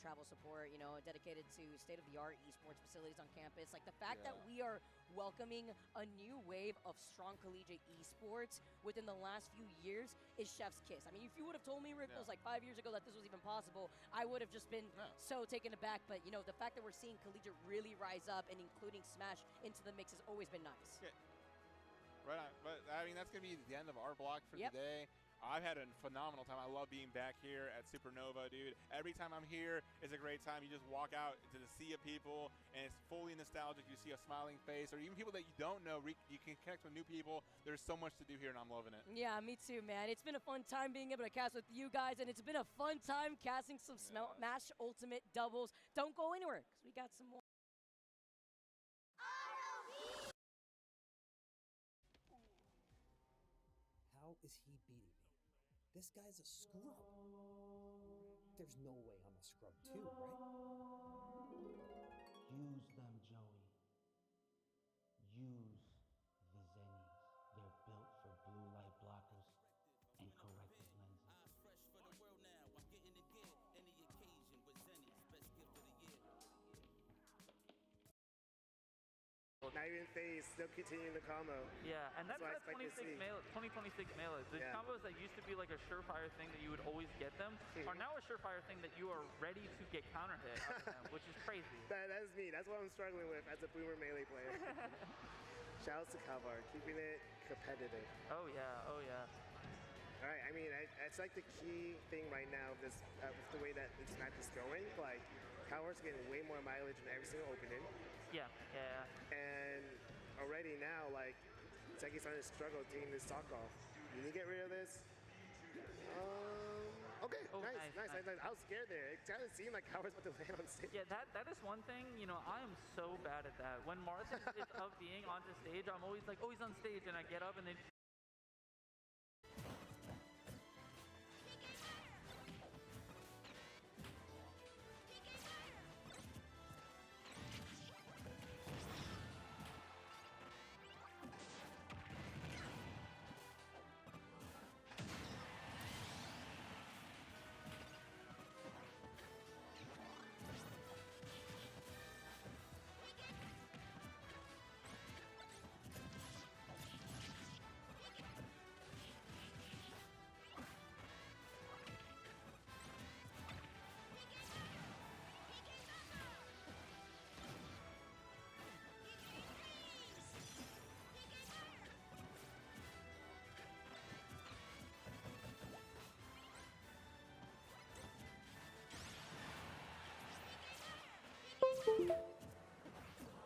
travel support, you know, dedicated to state-of-the-art esports facilities on campus. Like, the fact that we are welcoming a new wave of strong collegiate esports within the last few years is chef's kiss. I mean, if you would have told me, Rick, was like 5 years ago that this was even possible, I would have just been so taken aback. But, you know, the fact that we're seeing collegiate really rise up and including Smash into the mix has always been nice. Yeah. Right on. But, I mean, that's going to be the end of our block for today. I've had a phenomenal time. I love being back here at Supernova, dude. Every time I'm here, it's a great time. You just walk out into the sea of people, and it's fully nostalgic. You see a smiling face, or even people that you don't know. You can connect with new people. There's so much to do here, and I'm loving it. Yeah, me too, man. It's been a fun time being able to cast with you guys, and it's been a fun time casting some Smash Ultimate doubles. Don't go anywhere, because we got some more. How is he beating me? This guy's a scrub. There's no way I'm a scrub too, right? Use them, Joey. Use the Zennies. They're built for blue light blockers and corrective lenses. Eyes fresh for the world now. I'm getting it gear. Any occasion with Zennies. Best gift of the year. Not even phase, still continuing the combo. Yeah, and that's that 2026 melee. The combos that used to be like a surefire thing that you would always get them are now a surefire thing that you are ready to get counter hit out of them, which is crazy. That is me. That's what I'm struggling with as a boomer melee player. Shout out to Kavar, keeping it competitive. Oh yeah, oh yeah. All right, I mean, it's like the key thing right now with the way that this match is going. Like, Kavar's getting way more mileage in every single opening. Yeah, yeah. And already now, like, it's like he's starting to struggle taking this stock off. You need to get rid of this. Okay, Oh, nice. I was scared there. It kind of seemed like Kavar's about to land on stage. Yeah, that is one thing, you know, I am so bad at that. When Martin is of being onto stage, I'm always like, oh, he's on stage, and I get up and then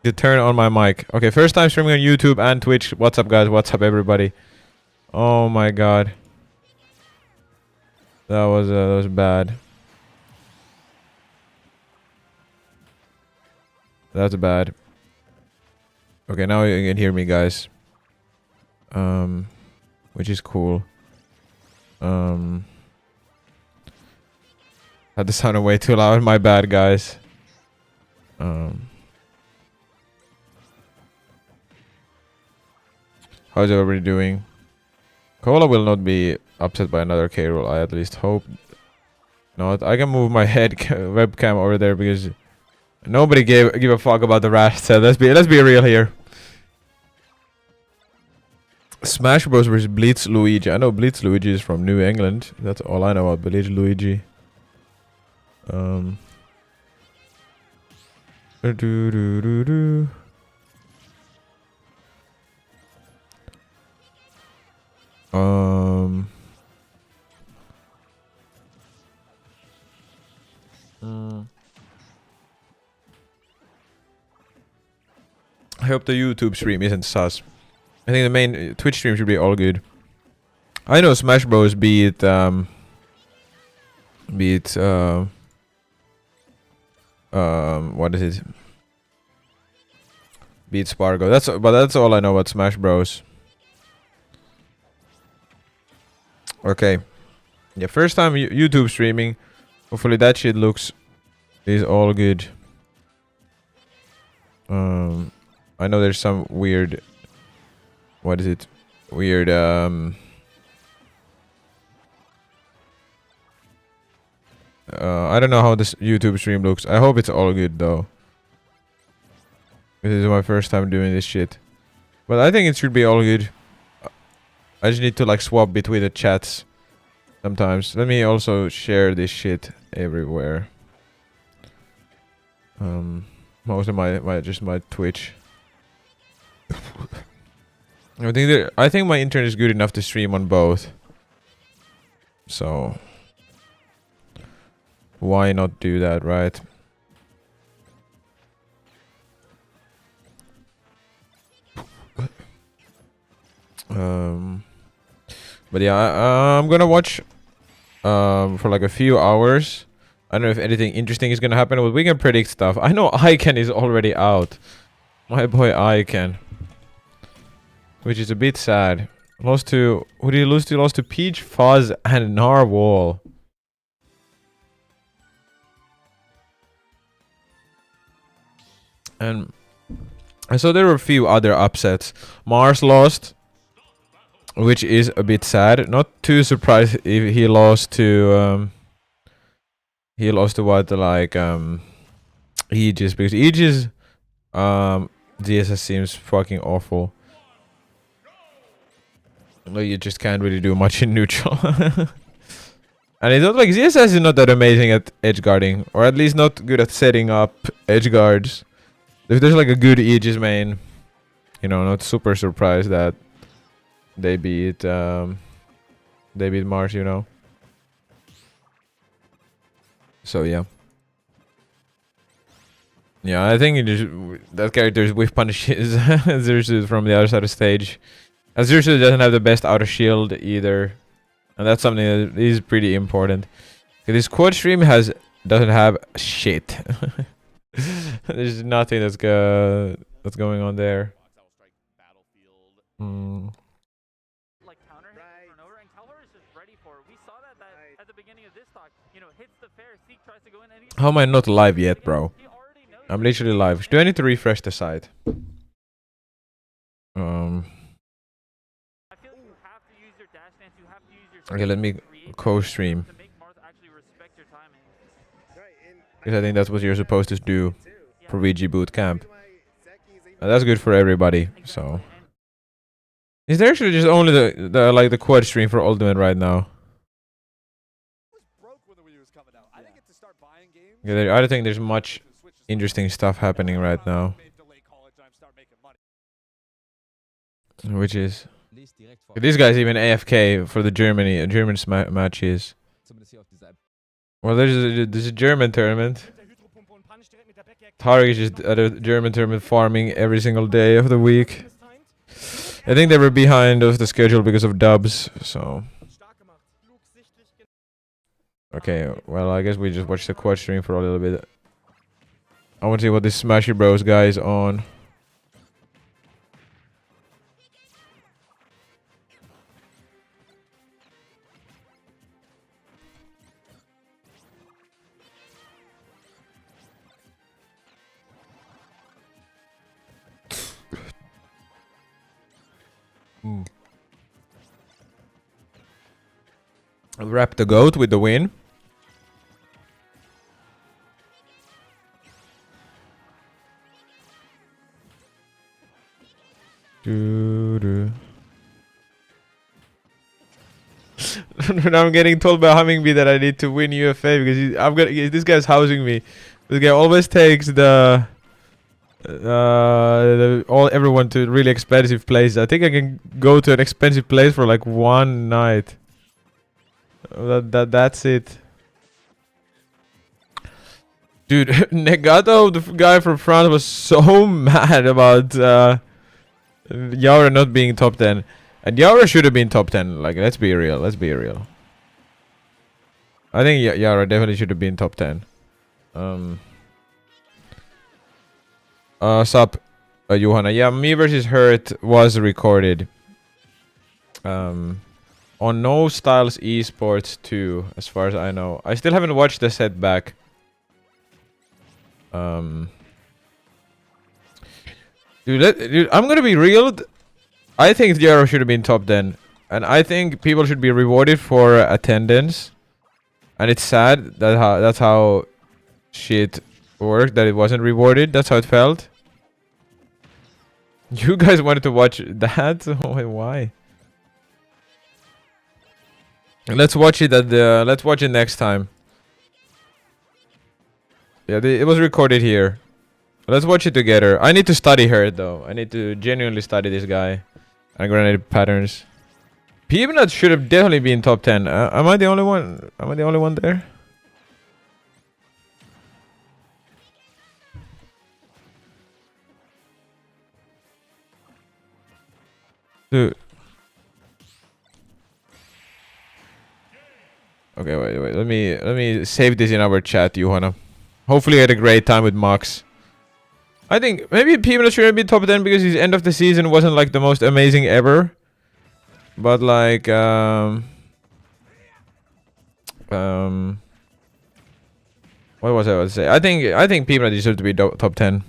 to turn on my mic. Okay, first time streaming on YouTube and Twitch. What's up, guys? What's up, everybody? Oh my god, that was bad. That's bad. Okay, now you can hear me, guys. Which is cool. Had the sound way too loud. My bad, guys. How's everybody doing? Cola will not be upset by another K roll. I at least hope not. I can move my head webcam over there because nobody give a fuck about the rash. So let's be real here. Smash Bros vs Blitz Luigi. I know Blitz Luigi is from New England. That's all I know about Blitz Luigi. I hope the YouTube stream isn't sus. I think the main Twitch stream should be all good. I know Smash Bros beat what is it? Beat Spargo. That's all I know about Smash Bros. Okay. Yeah, first time YouTube streaming. Hopefully that shit is all good. I know there's some weird, what is it? Weird I don't know how this YouTube stream looks. I hope it's all good though. This is my first time doing this shit. But I think it should be all good. I just need to like swap between the chats sometimes. Let me also share this shit everywhere. Mostly my Twitch. I think my internet is good enough to stream on both. So why not do that, right? But yeah, I'm gonna watch for like a few hours. I don't know if anything interesting is gonna happen, but we can predict stuff. I know Iken is already out. My boy Iken. Which is a bit sad. Lost to... Who did he lose to? Lost to Peach, Fuzz, and Narwhal. And I saw there were a few other upsets. Mars lost, which is a bit sad. Not too surprised if he lost to... he lost to what? Like... Aegis. Because Aegis... DSS seems fucking awful. You just can't really do much in neutral. And it's not like ZSS is not that amazing at edge guarding, or at least not good at setting up edge guards. If there's like a good Aegis main, you know, not super surprised that they beat Mars, you know. So yeah. Yeah, I think that character's whiff punishes Zersu from the other side of the stage. And Zersu doesn't have the best outer shield either. And that's something that is pretty important. This quad stream doesn't have shit. There's nothing that's going on there. Like counter hit Supernova, and Calvar is just ready for it. We saw that at the beginning of this talk, you know, hits the fair, Seek tries to go in, and How am I not live yet, bro? I'm literally live. Do I need to refresh the site? I feel like you have to use your dash dance, you have to use your Okay, let me co-stream. to make Mars actually respect your timing. Because I think that's what you're supposed to do for VG Bootcamp. And that's good for everybody, so... Is there actually just only the quad stream for Ultimate right now? Okay, I don't think there's much interesting stuff happening right now. Which is... This guy's even AFK for the German matches. Well, there's a German tournament. Tarek is just at a German tournament farming every single day of the week. I think they were behind of the schedule because of dubs, so... Okay, well, I guess we just watch the quad stream for a little bit. I want to see what this Smashy Bros guy is on. Wrap the goat with the win. Now I'm getting told by Hummingby that I need to win UFA because this guy's housing me. This guy always takes everyone to really expensive places. I think I can go to an expensive place for like one night. That's it. Dude, Negato, the guy from France, was so mad about Yaura not being top 10. And Yaura should have been top 10. Like, let's be real. Let's be real. I think Yaura definitely should have been top 10. Sup, Johanna. Yeah, me versus Hurt was recorded. On No Styles Esports 2, as far as I know. I still haven't watched the setback. Dude, I'm gonna be real. I think Zero should have been top 10. And I think people should be rewarded for attendance. And it's sad that that's how shit worked, that it wasn't rewarded. That's how it felt. You guys wanted to watch that? Why? Let's watch it let's watch it next time. Yeah, it was recorded here. Let's watch it together. I need to study her though. I need to genuinely study this guy and grenade patterns. Peabnut should have definitely been top 10. Am I the only one? Am I the only one there? Dude. Okay, wait. Let me save this in our chat, Johanna. Hopefully you had a great time with Max. I think maybe Peabnut shouldn't be top 10 because his end of the season wasn't like the most amazing ever. But like what was I about to say? I think Peabnut deserved to be top 10.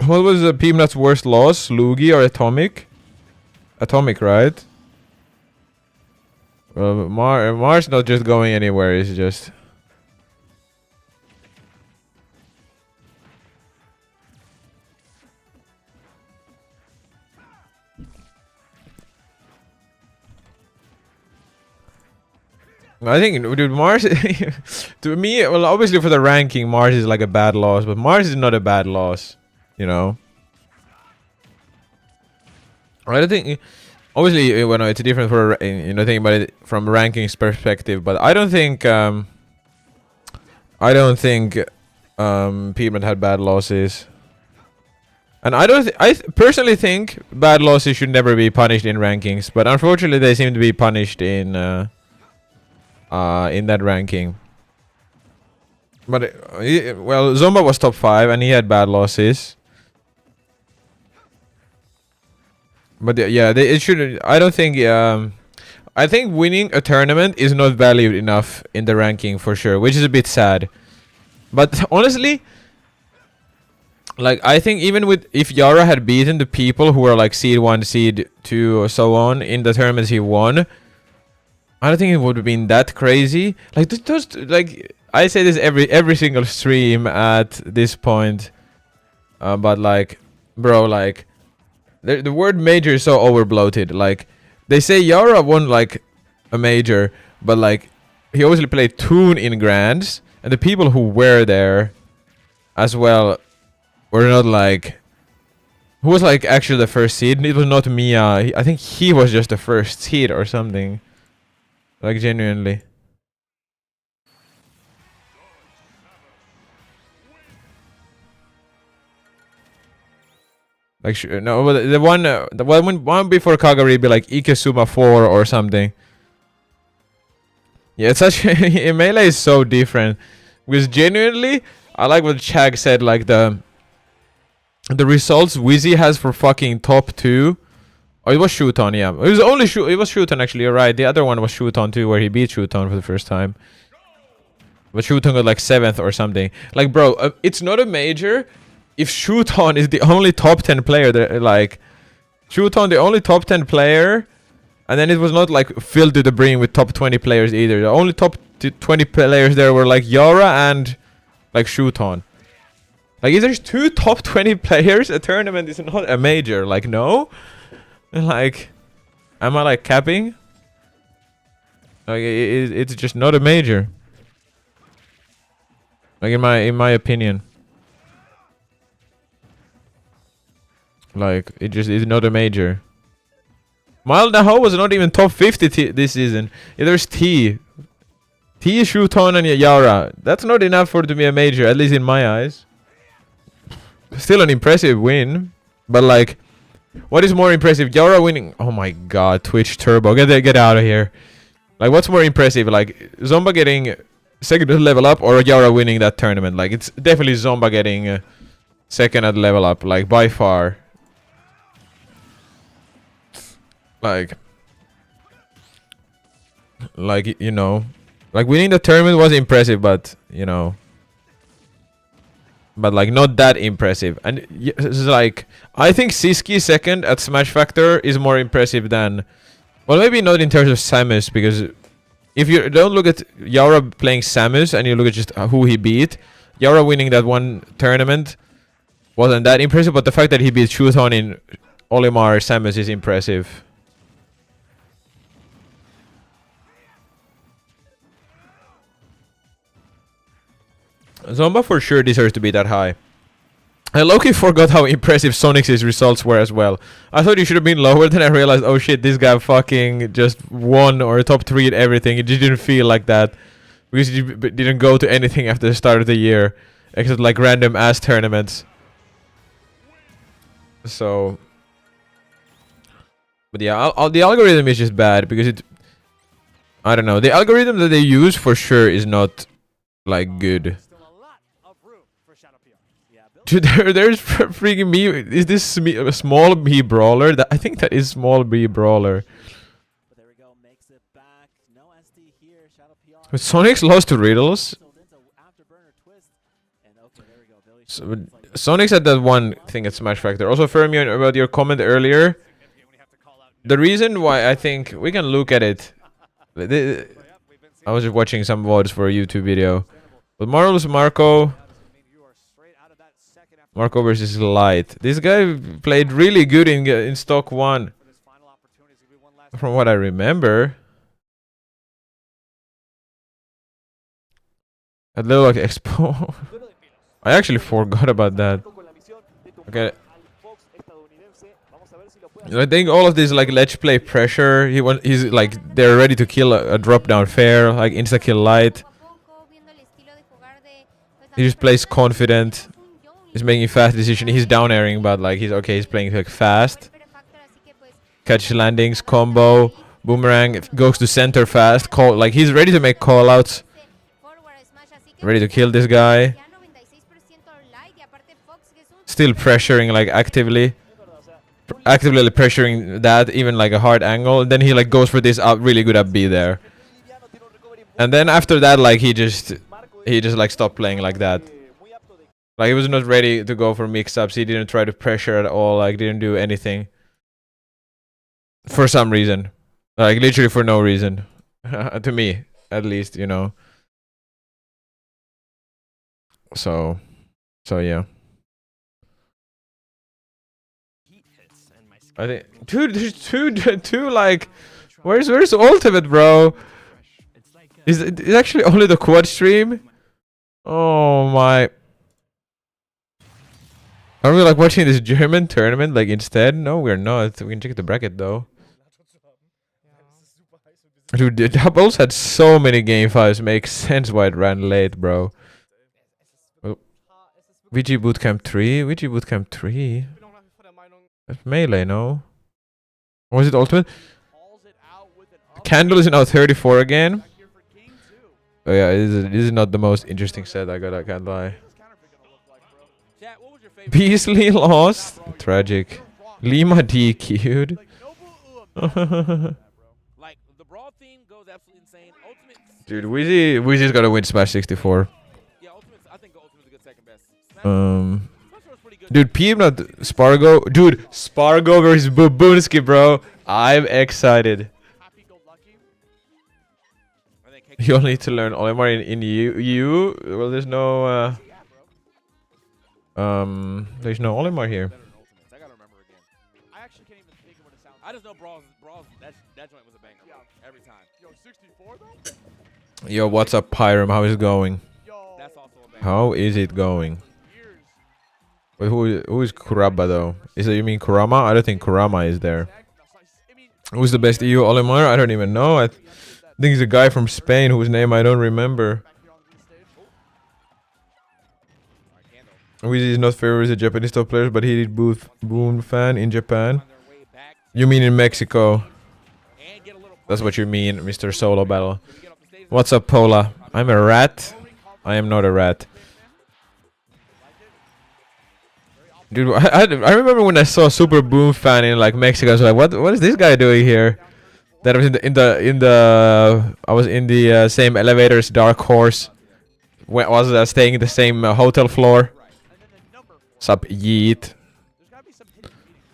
What was Peabnut's worst loss? Lugi or Atomic? Atomic, right? Well, Mars not just going anywhere. It's just. I think, dude, Mars, to me, well, obviously for the ranking, Mars is like a bad loss, but Mars is not a bad loss, you know? I don't think, obviously, well, no, it's different for, you know, think about it from rankings perspective, but I don't think, Peabnut had bad losses. And I personally think bad losses should never be punished in rankings, but unfortunately they seem to be punished in that ranking. But well, Zomba was top 5 and he had bad losses. But yeah, it should. I don't think. I think winning a tournament is not valued enough in the ranking for sure, which is a bit sad. But honestly, like I think even if Yara had beaten the people who were like seed 1, seed 2, or so on in the tournaments he won, I don't think it would have been that crazy. Like just like I say this every single stream at this point, but like, bro, like the word major is so over bloated. Like they say Yara won like a major, but like he obviously played Toon in grands, and the people who were there as well were not like. Who was like actually the first seed? It was not Mia. I think he was just the first seed or something. Like genuinely. Like no, but the one before Kagari would be like Ikesuma 4 or something. Yeah, it's such Melee is so different. Because genuinely, I like what Chag said, like the results Wizzy has for fucking top 2. Oh, it was Shuton, yeah. It was only it was Shuton actually, you're right. The other one was Shuton too, where he beat Shuton for the first time. But Shuton got like 7th or something. Like, bro, it's not a major if Shuton is the only top 10 player there. Like, Shuton the only top 10 player, and then it was not like filled to the brim with top 20 players either. The only top 20 players there were like Yara and like Shuton. Like, if there's 2 top 20 players, a tournament is not a major. Like, no. Like, am I like capping? Like, it's just not a major. Like in my opinion. Like, it just is not a major. Mild Naho was not even top 50 this season. Yeah, there's T, Shuton, and Yara. That's not enough for it to be a major, at least in my eyes. Still an impressive win, but like, what is more impressive? Yara winning? Oh my god, Twitch Turbo, get out of here. Like, what's more impressive? Like, Zomba getting second level up or Yara winning that tournament? Like, it's definitely Zomba getting second at level up, like, by far. Like, you know, like winning the tournament was impressive, but you know, but like not that impressive. And it's like, I think Siski second at Smash Factor is more impressive than, well, maybe not in terms of Samus, because if you don't look at Yaura playing Samus and you look at just who he beat, Yaura winning that one tournament wasn't that impressive, but the fact that he beat Shuthon in Olimar Samus is impressive. Zomba for sure deserves to be that high. I low-key forgot how impressive Sonix's results were as well. I thought he should have been lower, then I realized, oh shit, this guy fucking just won or top 3 at everything. It just didn't feel like that. Because he didn't go to anything after the start of the year. Except like random ass tournaments. So... But yeah, the algorithm is just bad because it... I don't know. The algorithm that they use for sure is not like good. Dude, there's freaking me. Is this a small B brawler? I think that is small B brawler. But Sonix lost to Riddles. So, Sonix had that one thing at Smash Factor. Also, Fermion, about your comment earlier. The reason why I think we can look at it. I was just watching some VODs for a YouTube video. But Marvel's Marco versus Light. This guy played really good in Stock 1. From what I remember. At Little Lock Expo. I actually forgot about that. Okay. I think all of this like let's play pressure. He's like they're ready to kill a drop down fair, like insta kill Light. He just plays confident. He's making fast decision. He's down airing, but like he's okay. He's playing like fast. Catch landings, combo, boomerang. Goes to center fast. Call like he's ready to make call outs. Ready to kill this guy. Still pressuring like actively pressuring that even like a hard angle. And then he like goes for this really good up B there. And then after that like he just like stopped playing like that. Like, he was not ready to go for mix-ups. He didn't try to pressure at all. Like, didn't do anything. For some reason. Like, literally for no reason. To me, at least, you know. So yeah. I think... Dude, there's two, like... Where's Ultimate, bro? Is it actually only the quad stream? Oh, my... Are we like watching this German tournament like instead? No, we're not. We can check the bracket though. Dude, the doubles had so many game fives. Makes sense why it ran late, bro. Oh. VG Bootcamp 3? VG Bootcamp 3? That's Melee, no? Or was it Ultimate? Candle is now 34 again. Oh yeah, this is not the most interesting set I can't lie. Beasley lost. Tragic. Lima DQ'd. Dude, Wheezy's gotta win Smash 64. Dude, Peabnut, Spargo. Dude, Spargo versus Babunski, bro. I'm excited. You all need to learn Olimar in EU. Well, there's no... there's no Olimar here. I gotta remember again. I actually can't even think of what it sounds like. I just know Brawls, that joint was a banger. Every time. Yo, 64 though? Yo, what's up, Pyram? How is it going? That's also a banger. How is it going? Wait, who is Kuraba though? Is it you mean Kurama? I don't think Kurama is there. Who's the best EU Olimar? I don't even know. I think it's a guy from Spain whose name I don't remember. Weezy is not fair with the Japanese top players, but he did Boom fan in Japan. You mean in Mexico? That's what you mean, Mr. Solo Battle. What's up, Pola? I'm a rat. I am not a rat. Dude, I remember when I saw Super Boom fan in like Mexico. I was like, what is this guy doing here? That I was I was in the same elevators, Dark Horse. Was staying in the same hotel floor. Sup, yeet.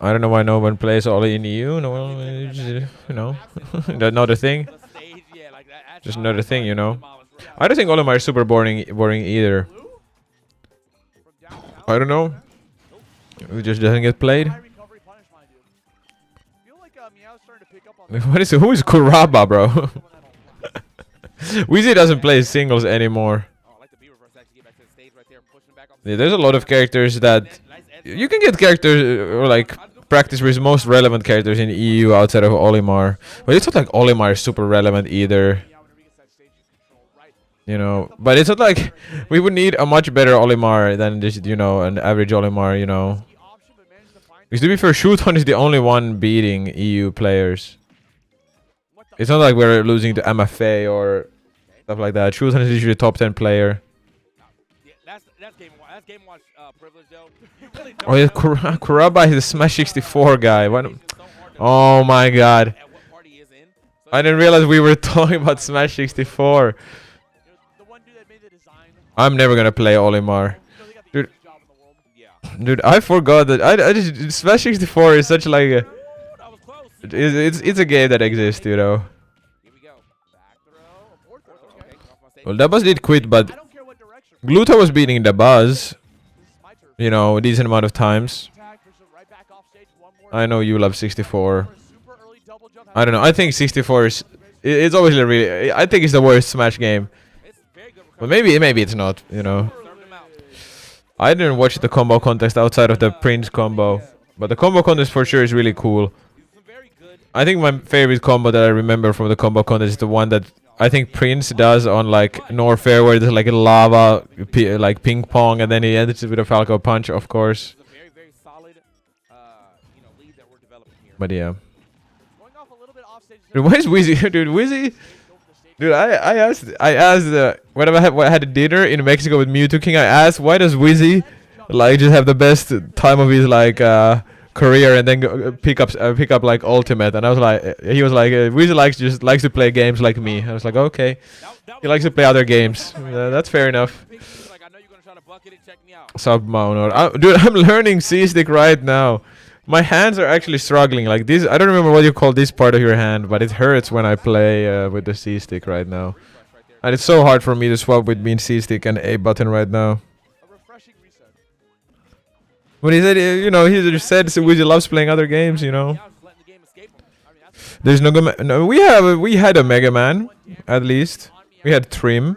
I don't know why no one plays all in EU. No one, you know, not a thing. Just another thing, you know. I don't think Olimar is super boring either. I don't know. It just doesn't get played. What is who is Kuraba, bro? Weezy doesn't play singles anymore. Yeah, there's a lot of characters that you can get characters or like practice with most relevant characters in EU outside of Olimar. But it's not like Olimar is super relevant either. You know, but it's not like we would need a much better Olimar than just, you know, an average Olimar, you know. Because to be fair, Shoothunt is the only one beating EU players. It's not like we're losing to MFA or stuff like that. Shoothunt is usually a top 10 player. That's game watch privilege, though. Oh yeah, Kuraba is the Smash 64 guy. Oh my god. I didn't realize we were talking about Smash 64. I'm never gonna play Olimar. Dude, I forgot that I just Smash 64 is such like a it's a game that exists, you know. Well, Dabuz did quit, but Gluto was beating Dabuz, you know, a decent amount of times. I know you love 64. I don't know. I think 64 is it's always really. I think it's the worst Smash game. But maybe it's not, you know. I didn't watch the combo contest outside of the Prince combo, but the combo contest for sure is really cool. I think my favorite combo that I remember from the combo contest is the one that I think Prince does on like Norfair, where there's like a lava like ping pong, and then he ends it with a Falco punch, of course. But yeah. Dude, why is Wizzy? Dude, Wizzy. Dude, I asked when I had a dinner in Mexico with Mewtwo King, I asked why does Wizzy like just have the best time of his like career and then pick up like ultimate, and I was like, he was like, Wizzy likes to play games like me. I was like, okay, he likes to play other games. That's fair enough. Submounter, dude, I'm learning C-stick right now. My hands are actually struggling like this. I don't remember what you call this part of your hand, but it hurts when I play with the C-stick right now. And it's so hard for me to swap between C-stick and A button right now. When he said, you know, he just said Wizzy loves playing other games, you know. There's no we had a Mega Man, at least. We had Trim.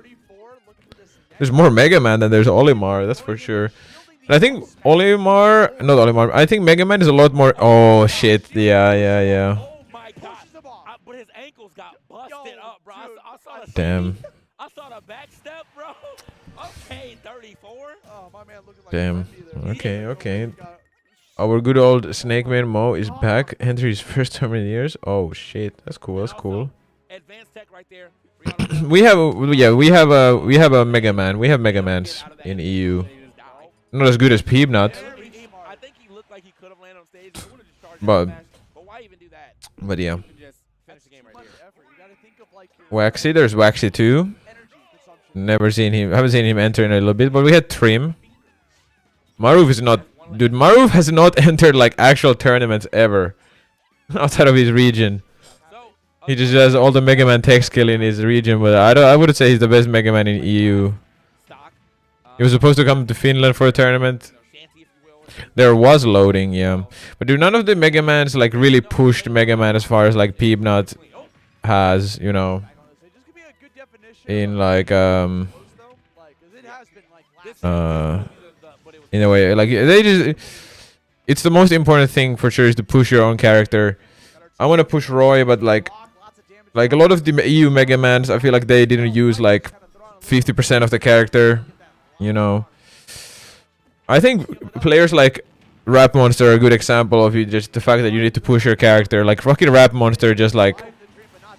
There's more Mega Man than there's Olimar, that's for sure. And I think I think Mega Man is a lot more. Oh shit! Yeah. Oh my god! But his ankles got busted up, bro. Damn. I saw the back step, bro. Okay, 34. Oh, my man looking like Damn. Okay. Our good old Snake Man Mo is back. Enter his first time in years. Oh shit! That's cool. Advanced tech right there. we have a Mega Man. We have Mega Mans in EU. Not as good as Peabnut. I think he looked like he could have landed on stage. But why even do that? But yeah. Finish the game right here. Waxy, there's Waxy too. Haven't seen him enter in a little bit, but we had Trim. Maruf is not, dude. Maruf has not entered like actual tournaments ever outside of his region. He just has all the Mega Man tech skill in his region, but I wouldn't say he's the best Mega Man in EU. He was supposed to come to Finland for a tournament. There was loading, yeah. But dude, none of the Mega Mans like really pushed Mega Man as far as like Peabnut has, you know. In like in a way, like they just, it's the most important thing for sure is to push your own character. I want to push Roy, but like a lot of the EU Mega Mans, I feel like they didn't use like 50% of the character. You know, I think players like Rap Monster are a good example of just the fact that you need to push your character. Like fucking Rap Monster just like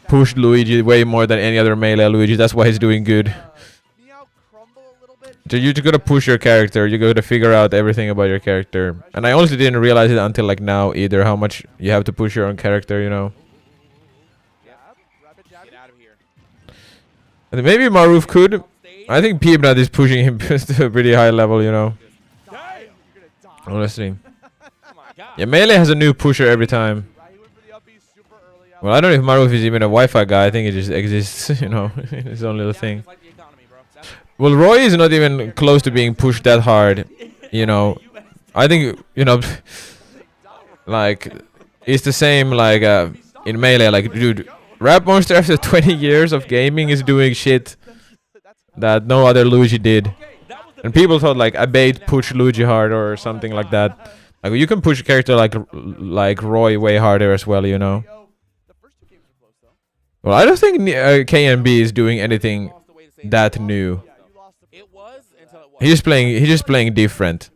pushed Luigi way more than any other melee Luigi. That's why he's doing good. So you just gotta push your character. You gotta figure out everything about your character. And I honestly didn't realize it until like now either, how much you have to push your own character, you know. And maybe Maruf could. I think Peabnut is pushing him to a pretty high level, you know. Honestly. Yeah, Melee has a new pusher every time. Well, I don't know if Maruf is even a Wi-Fi guy. I think it just exists, you know. It's his own little thing. Well, Roy is not even close to being pushed that hard, you know. I think, you know, like, it's the same, like, in Melee. Like, dude, Rap Monster after 20 years of gaming is doing shit that no other Luigi did. And people thought, like, Abate pushed Luigi hard or something like that. Like, you can push a character like Roy way harder as well, you know. Well, I don't think KNB is doing anything that new. He's just playing different.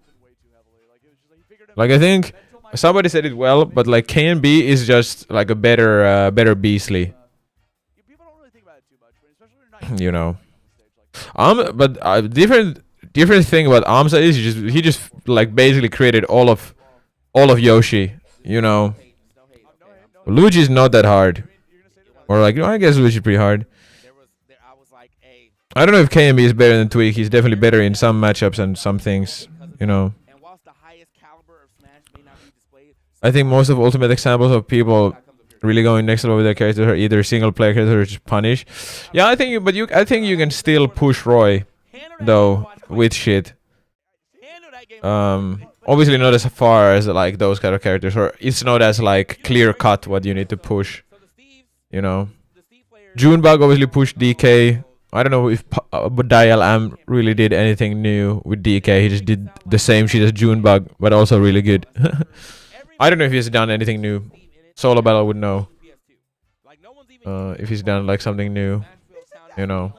Like, I think somebody said it well, but like KNB is just like a better Beastly. You know. But different thing about Amsa is he just like basically created all of Yoshi. You know. Luigi is not that hard. Or like, you know, I guess Luigi is pretty hard. I don't know if KMB is better than Tweek. He's definitely better in some matchups and some things, you know. I think most of ultimate examples of people really going next level with their characters are either single player characters or just punish. Yeah, I think you can still push Roy though with shit. Obviously not as far as like those kind of characters, or it's not as like clear cut what you need to push. You know, Junebug obviously pushed DK. I don't know if Dial Am really did anything new with DK. He just did the same shit as Junebug, but also really good. I don't know if he's done anything new. Solo Battle would know. If he's done like something new, you know.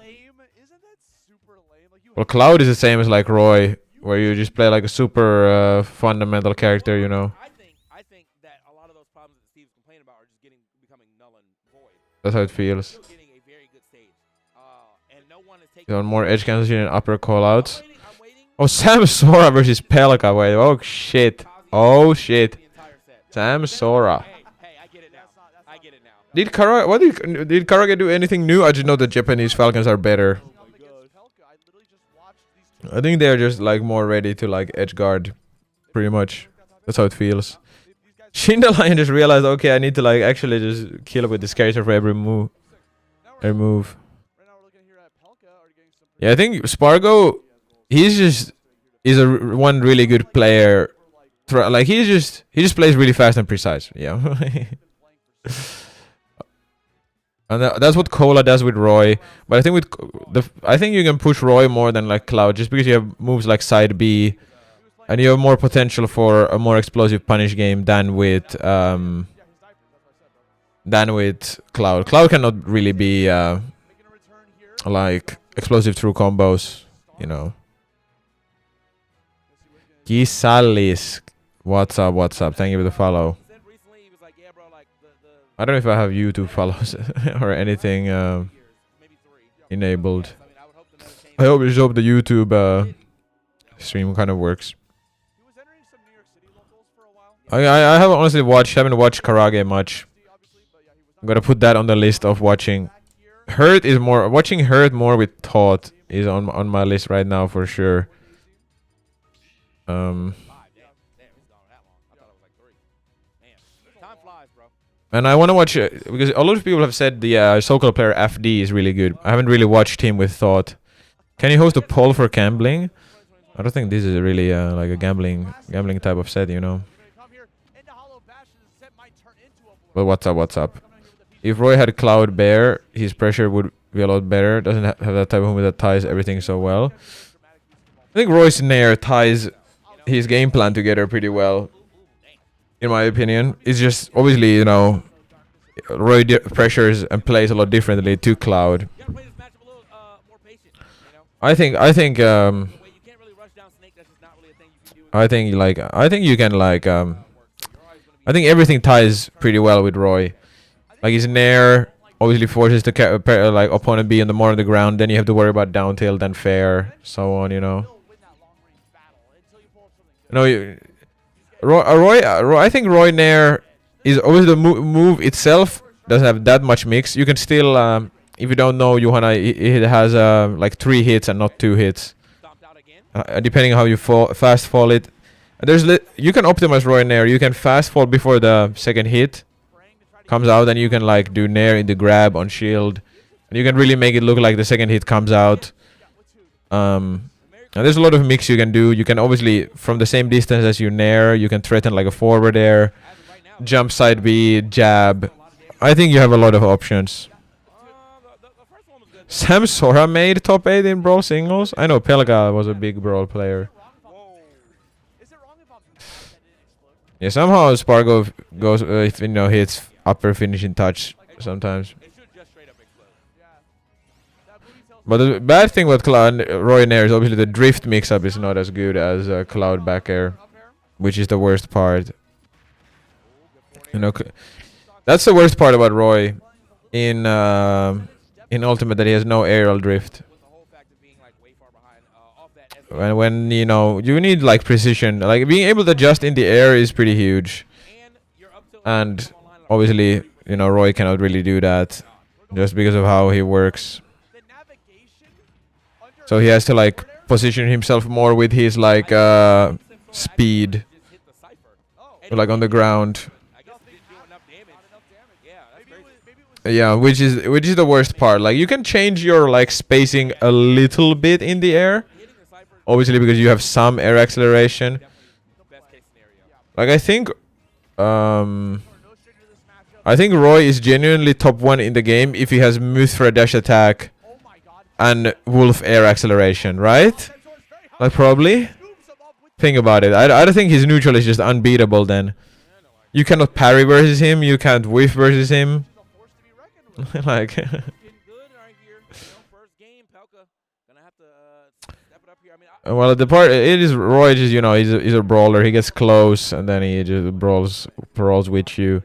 Well, Cloud is the same as like Roy, where you just play like a super fundamental character, you know. That's how it feels. You want more edge cancellation and upper callouts. Oh, Sam Sora versus Pelka. Wait, oh shit. Oh shit. Sam Sora. Did Karage do anything new? I just know the Japanese Falcons are better. I think they're just like more ready to like edge guard. Pretty much. That's how it feels. Shindalion just realized, okay, I need to like actually just kill with this character for every move. Yeah, I think Spargo, is one really good player. Like he just plays really fast and precise. Yeah. And that's what Cola does with Roy. But I think I think you can push Roy more than like Cloud, just because you have moves like side B. And you have more potential for a more explosive punish game than with Cloud. Cloud cannot really be like explosive through combos, you know. Gisalis, what's up? Thank you for the follow. I don't know if I have YouTube follows or anything enabled. I hope the YouTube stream kind of works. I haven't honestly haven't watched Karage much. I'm gonna put that on the list of watching. Watching Hurt more with Thought is on my list right now for sure. And I want to watch because a lot of people have said the Sokol player FD is really good. I haven't really watched him with Thought. Can you host a poll for gambling? I don't think this is really like a gambling type of set, you know. But what's up? If Roy had Cloud Bear, his pressure would be a lot better. Doesn't have that type of move that ties everything so well. I think Roy's Nair ties his game plan together pretty well, in my opinion. It's just obviously, you know, Roy pressures and plays a lot differently to Cloud. I think everything ties pretty well with Roy. Like his Nair obviously forces the like opponent be more on the ground. Then you have to worry about down tilt and fair, so on. You know. Roy. I think Roy Nair is always the move itself doesn't have that much mix. You can still, if you don't know, Johanna, it has like 3 hits and not 2 hits, depending on how you fast fall it. You can optimize Roy Nair. You can fast fall before the second hit, comes out, and you can like do nair in the grab on shield, and you can really make it look like the second hit comes out. And there's a lot of mix you can do. You can obviously, from the same distance as you nair, you can threaten like a forward air, jump side B, jab. I think you have a lot of options. Sam Sora made top 8 in Brawl singles. I know Pelga was a big Brawl player. Yeah, somehow Spargo goes if you know hits upper finishing touch sometimes. But the bad thing with Cloud Roy Nair is obviously the drift mix-up is not as good as Cloud back air, which is the worst part. You know, that's the worst part about Roy in Ultimate, that he has no aerial drift. And when you know you need like precision, like being able to adjust in the air is pretty huge. And obviously, you know, Roy cannot really do that just because of how he works. So he has to like position himself more with his like speed, like on the ground. Yeah, which is the worst part. Like you can change your like spacing a little bit in the air, obviously because you have some air acceleration. Like I think Roy is genuinely top 1 in the game if he has Muthra dash attack and Wolf air acceleration, right? Like probably. Think about it. I don't think his neutral is just unbeatable then. You cannot parry versus him, you can't whiff versus him. Like well, the part it is Roy just, you know, he's a brawler. He gets close and then he just brawls with you.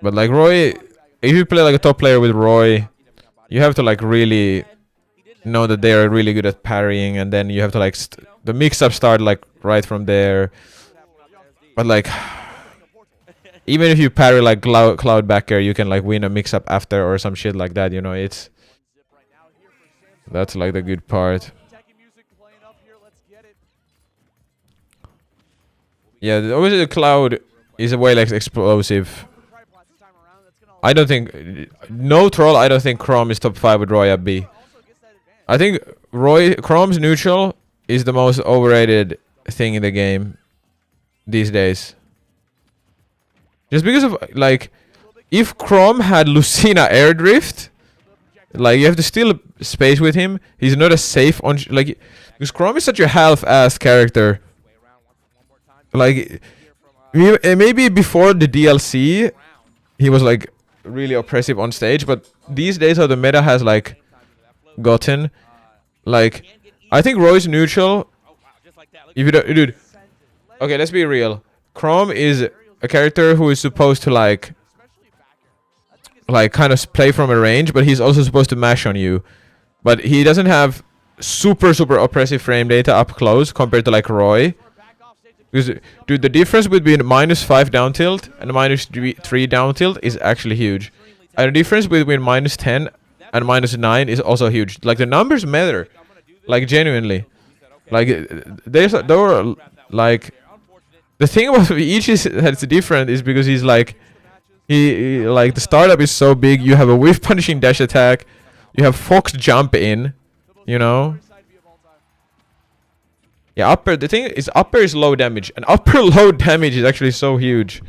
But like Roy, if you play like a top player with Roy, you have to like really know that they are really good at parrying, and then you have to like the mix-up start like right from there. But like even if you parry like Cloud back air, you can like win a mix-up after or some shit like that, you know. That's like the good part. Yeah, obviously the Cloud is way less explosive. I don't think no troll. I don't think Chrome is top 5 with Roy at B. I think Chrome's neutral is the most overrated thing in the game these days. Just because of like, if Chrome had Lucina air drift, like you have to steal space with him. He's not as safe on like because Chrome is such a half-assed character. Like maybe before the DLC, he was like really oppressive on stage, but these days how the meta has like gotten, like I think Roy's neutral. If you don't, dude, okay, let's be real. Chrome is a character who is supposed to like kind of play from a range, but he's also supposed to mash on you. But he doesn't have super oppressive frame data up close compared to like Roy. Because, dude, the difference between -5 down tilt and -3 down tilt is actually huge. And the difference between -10 and -9 is also huge. Like, the numbers matter. Like, genuinely. Like, there were, like... The thing about each that's different is because he's, like... He like, the startup is so big, you have a whiff punishing dash attack. You have Fox jump in, you know? Yeah, upper, the thing is upper is low damage, and upper low damage is actually so huge.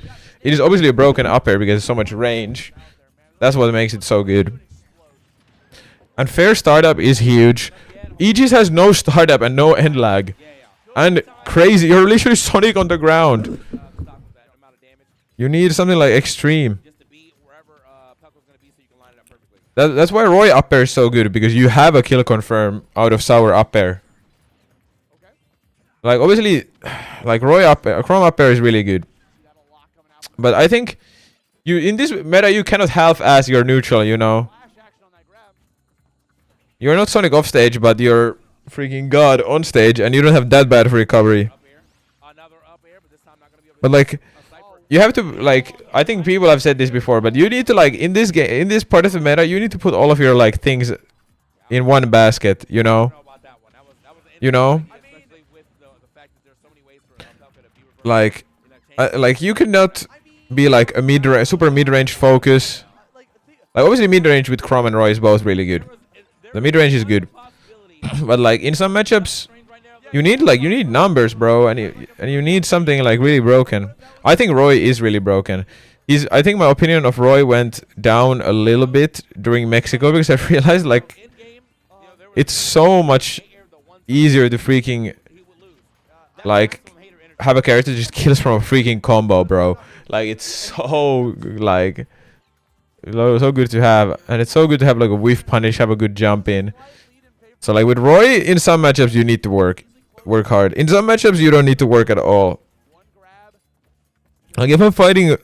It is obviously a broken upper because there's so much range. That's what makes it so good. And fair startup is huge. Aegis has no startup and no end lag. And crazy, you're literally Sonic on the ground. You need something like extreme. That's why Roy up air is so good, because you have a kill confirm out of sour up air. Like, obviously, like Roy up air, Chrome up air is really good. But I think you in this meta you cannot half-ass your neutral, you know. You're not Sonic off stage, but you're freaking god on stage, and you don't have that bad of recovery. But like, you have to, like, I think people have said this before, but you need to, like, in this game, in this part of the meta, you need to put all of your, like, things in one basket, you know? You know? Like, you cannot, be like a super mid-range focus. Like obviously mid-range with Chrom and Roy is both really good. The mid-range is good. But like in some matchups you need numbers, bro, and you need something like really broken. I think Roy is really broken. I think my opinion of Roy went down a little bit during Mexico because I realized like it's so much easier to freaking like have a character that just kills from a freaking combo, bro. Like it's so like so good to have, and it's so good to have like a whiff punish, have a good jump in. So like with Roy, in some matchups you need to work hard. In some matchups you don't need to work at all. Like if I'm fighting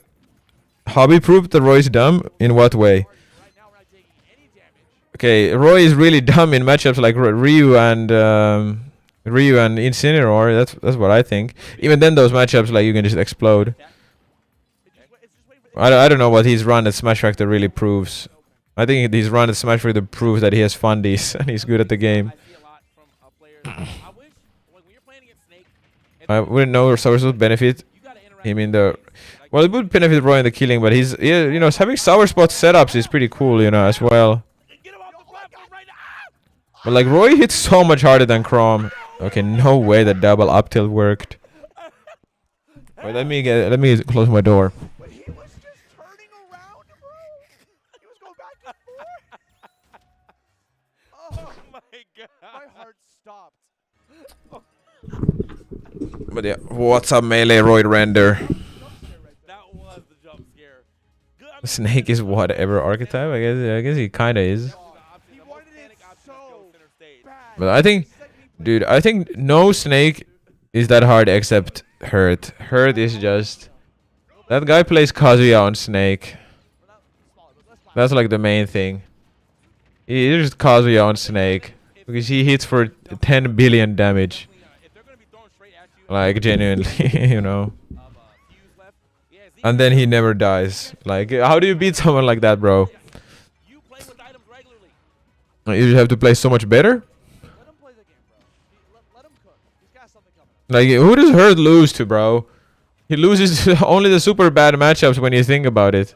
hobby proof that Roy's dumb, in what way? Okay, Roy is really dumb in matchups like Ryu and Incineroar. That's what I think. Even then, those matchups like you can just explode. I don't know what his run at Smash Factor really proves. I think his run at Smash Factor proves that he has fundies and he's good at the game. I wouldn't know source would benefit him in the. Well, it would benefit Roy in the killing, but he's having sour spot setups is pretty cool, as well. But like Roy hits so much harder than Chrom. Okay, no way that double up tilt worked. Wait, let me close my door. He was just turning around, bro. He was going back and forth. Oh my god. My heart stopped. But yeah, what's up, melee Roy render? That was the jump scare. Snake is whatever archetype. I guess he kinda is. But I think, dude, no Snake is that hard except Hurt. Hurt is just... That guy plays Kazuya on Snake. That's like the main thing. He just Kazuya on Snake. Because he hits for 10 billion damage. Like, genuinely, And then he never dies. Like, how do you beat someone like that, bro? You just have to play so much better? Like, who does Hurt lose to, bro? He loses to only the super bad matchups when you think about it.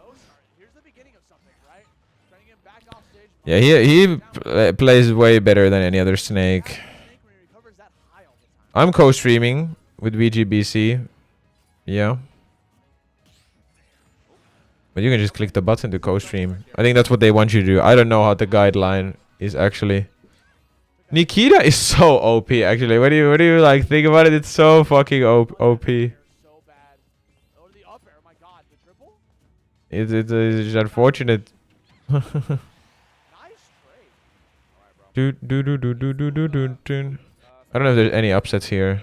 Yeah, he plays way better than any other Snake. I'm co-streaming with VGBC. Yeah. But you can just click the button to co-stream. I think that's what they want you to do. I don't know how the guideline is actually. Nikita is so OP actually. What do you like think about it? It's so fucking OP. It's unfortunate. I don't know if there's any upsets here.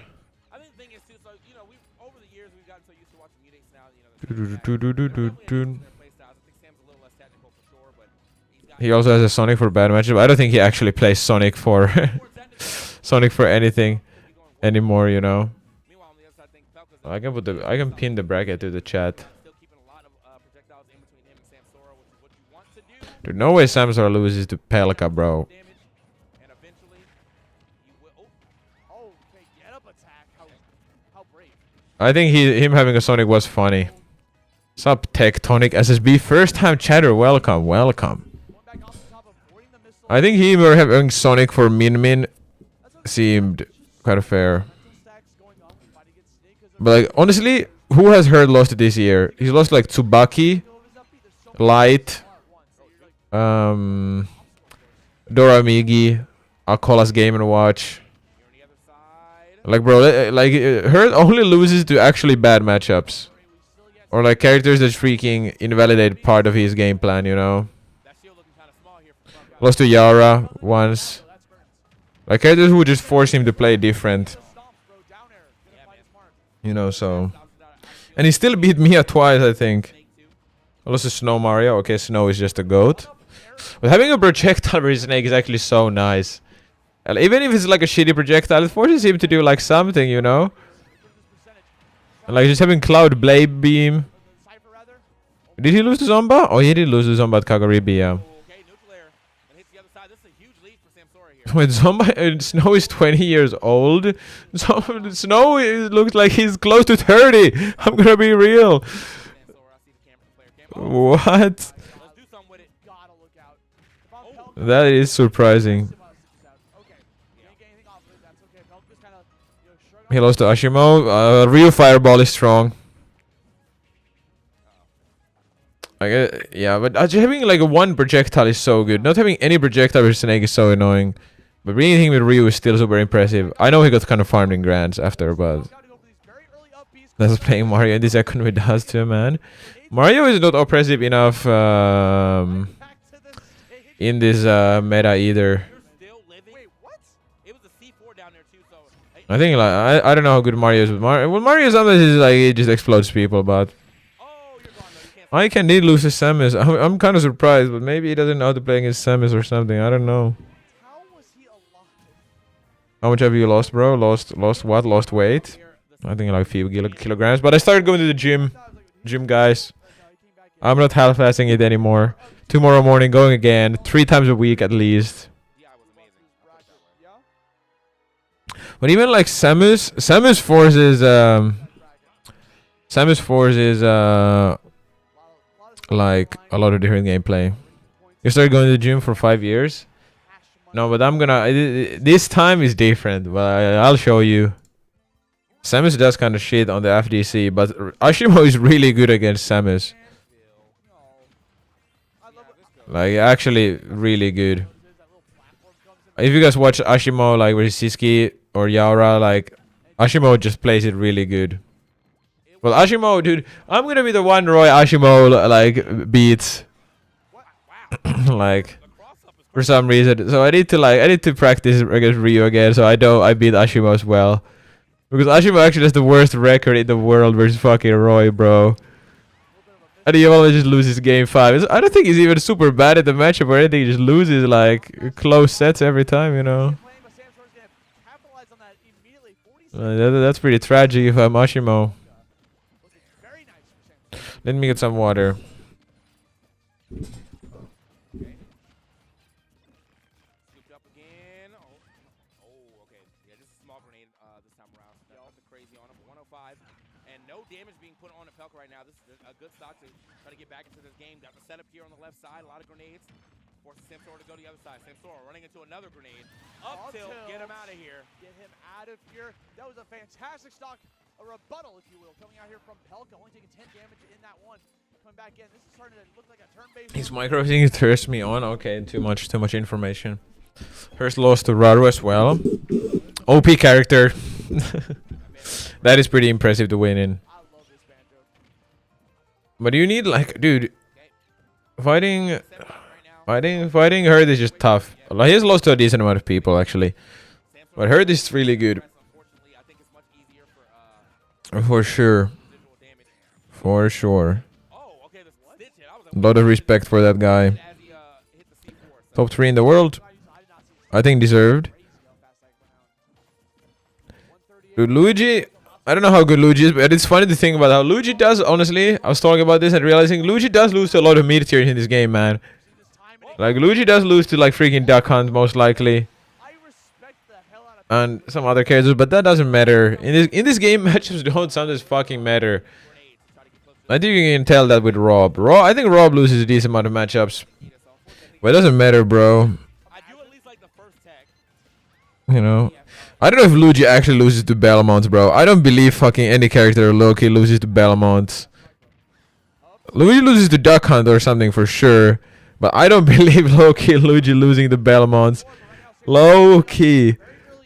He also has a Sonic for bad matchup. I don't think he actually plays Sonic for Sonic for anything anymore, I can pin the bracket to the chat. Dude, no way Samsora loses to Pelka, bro. I think him having a Sonic was funny. Sup, Tectonic SSB, first time chatter, welcome. I think him or having Sonic for Min seemed kind of fair. But like, honestly, who has Hurt lost this year? He's lost like Tsubaki, Light, Doramigi, Akola's Game & Watch. Like, bro, Hurt only loses to actually bad matchups. Or like characters that freaking invalidate part of his game plan, Lost to Yara once. Like characters who just force him to play different. So. And he still beat Mia twice, I think. I lost to Snow Mario. Okay, Snow is just a goat. But having a projectile for Snake is actually so nice. And even if it's like a shitty projectile, it forces him to do like something, And like just having Cloud Blade Beam. Did he lose to Zomba? Oh, he did lose to Zomba at Kagaribi, yeah. When Zomba Snow is 20 years old, Snow looks like he's close to 30. I'm gonna be real. What? Let's do something with it. Gotta look out. If I'm Pelka, That is surprising. okay. Can't get anything off of it. That's okay. Pelka's kind of, shrugging He off lost to Ashimo. Real Fireball is strong. Yeah, but having like a one projectile is so good. Not having any projectile with Snake is so annoying. But bringing him with Ryu is still super impressive. I know he got kind of farmed in Grands after, but that's playing Mario in this economy does too, man. Mario is not oppressive enough in this meta either. I think like I don't know how good Mario is with Mario. Well, Mario sometimes is like he just explodes people, but I can need lose to Samus. I'm kind of surprised, but maybe he doesn't know how to play against Samus or something. I don't know. How much have you lost, bro? Lost what? Lost weight? I think like a few kilograms. But I started going to the gym, guys. I'm not half-assing it anymore. Tomorrow morning, going again, 3 times a week at least. But even like Samus forces like a lot of different gameplay. You started going to the gym for 5 years. No, but I'm gonna. This time is different. But I'll show you. Samus does kind of shit on the FDC, but Ashimo is really good against Samus. Like actually, really good. If you guys watch Ashimo, like with Siski or Yaura, like Ashimo just plays it really good. Well, Ashimo, dude, I'm gonna be the one Roy Ashimo like beats. Like. For some reason, so I need to practice against Ryu again, so I beat Ashimo as well, because Ashimo actually has the worst record in the world versus fucking Roy, bro. And he always just loses game 5. I don't think he's even super bad at the matchup or anything. He just loses like close sets every time, you know. That's pretty tragic if I'm Ashimo. Let me get some water. Right now, this is a good stock to try to get back into this game. Got the setup here on the left side, a lot of grenades. Forces Samsora to go the other side. Samsora running into another grenade. Up tilt, get him out of here. Get him out of here. That was a fantastic stock, a rebuttal, if you will, coming out here from Pelka, only taking 10 damage in that one. Coming back in, this is starting to look like a turn-based. His micro thing turns me on. Okay, too much information. First lost to Raru as well. OP character. That is pretty impressive to win in. But you need like, dude, fighting Herd is just tough. He has lost to a decent amount of people actually, but Herd is really good. For sure. A lot of respect for that guy. Top 3 in the world. I think deserved. Dude, Luigi. I don't know how good Luigi is, but it's funny to think about how Luigi does, honestly. I was talking about this and realizing Luigi does lose to a lot of mid-tiers in this game, man. Like, Luigi does lose to, like, freaking Duck Hunt, most likely. And some other characters, but that doesn't matter. In this game, matchups don't sometimes fucking matter. I think you can tell that with Rob. I think Rob loses a decent amount of matchups. But it doesn't matter, bro. You know? I don't know if Luigi actually loses to Belmont, bro. I don't believe fucking any character low-key loses to Belmont. Luigi loses to Duck Hunt or something for sure. But I don't believe low-key Luigi losing to Belmont. Low-key.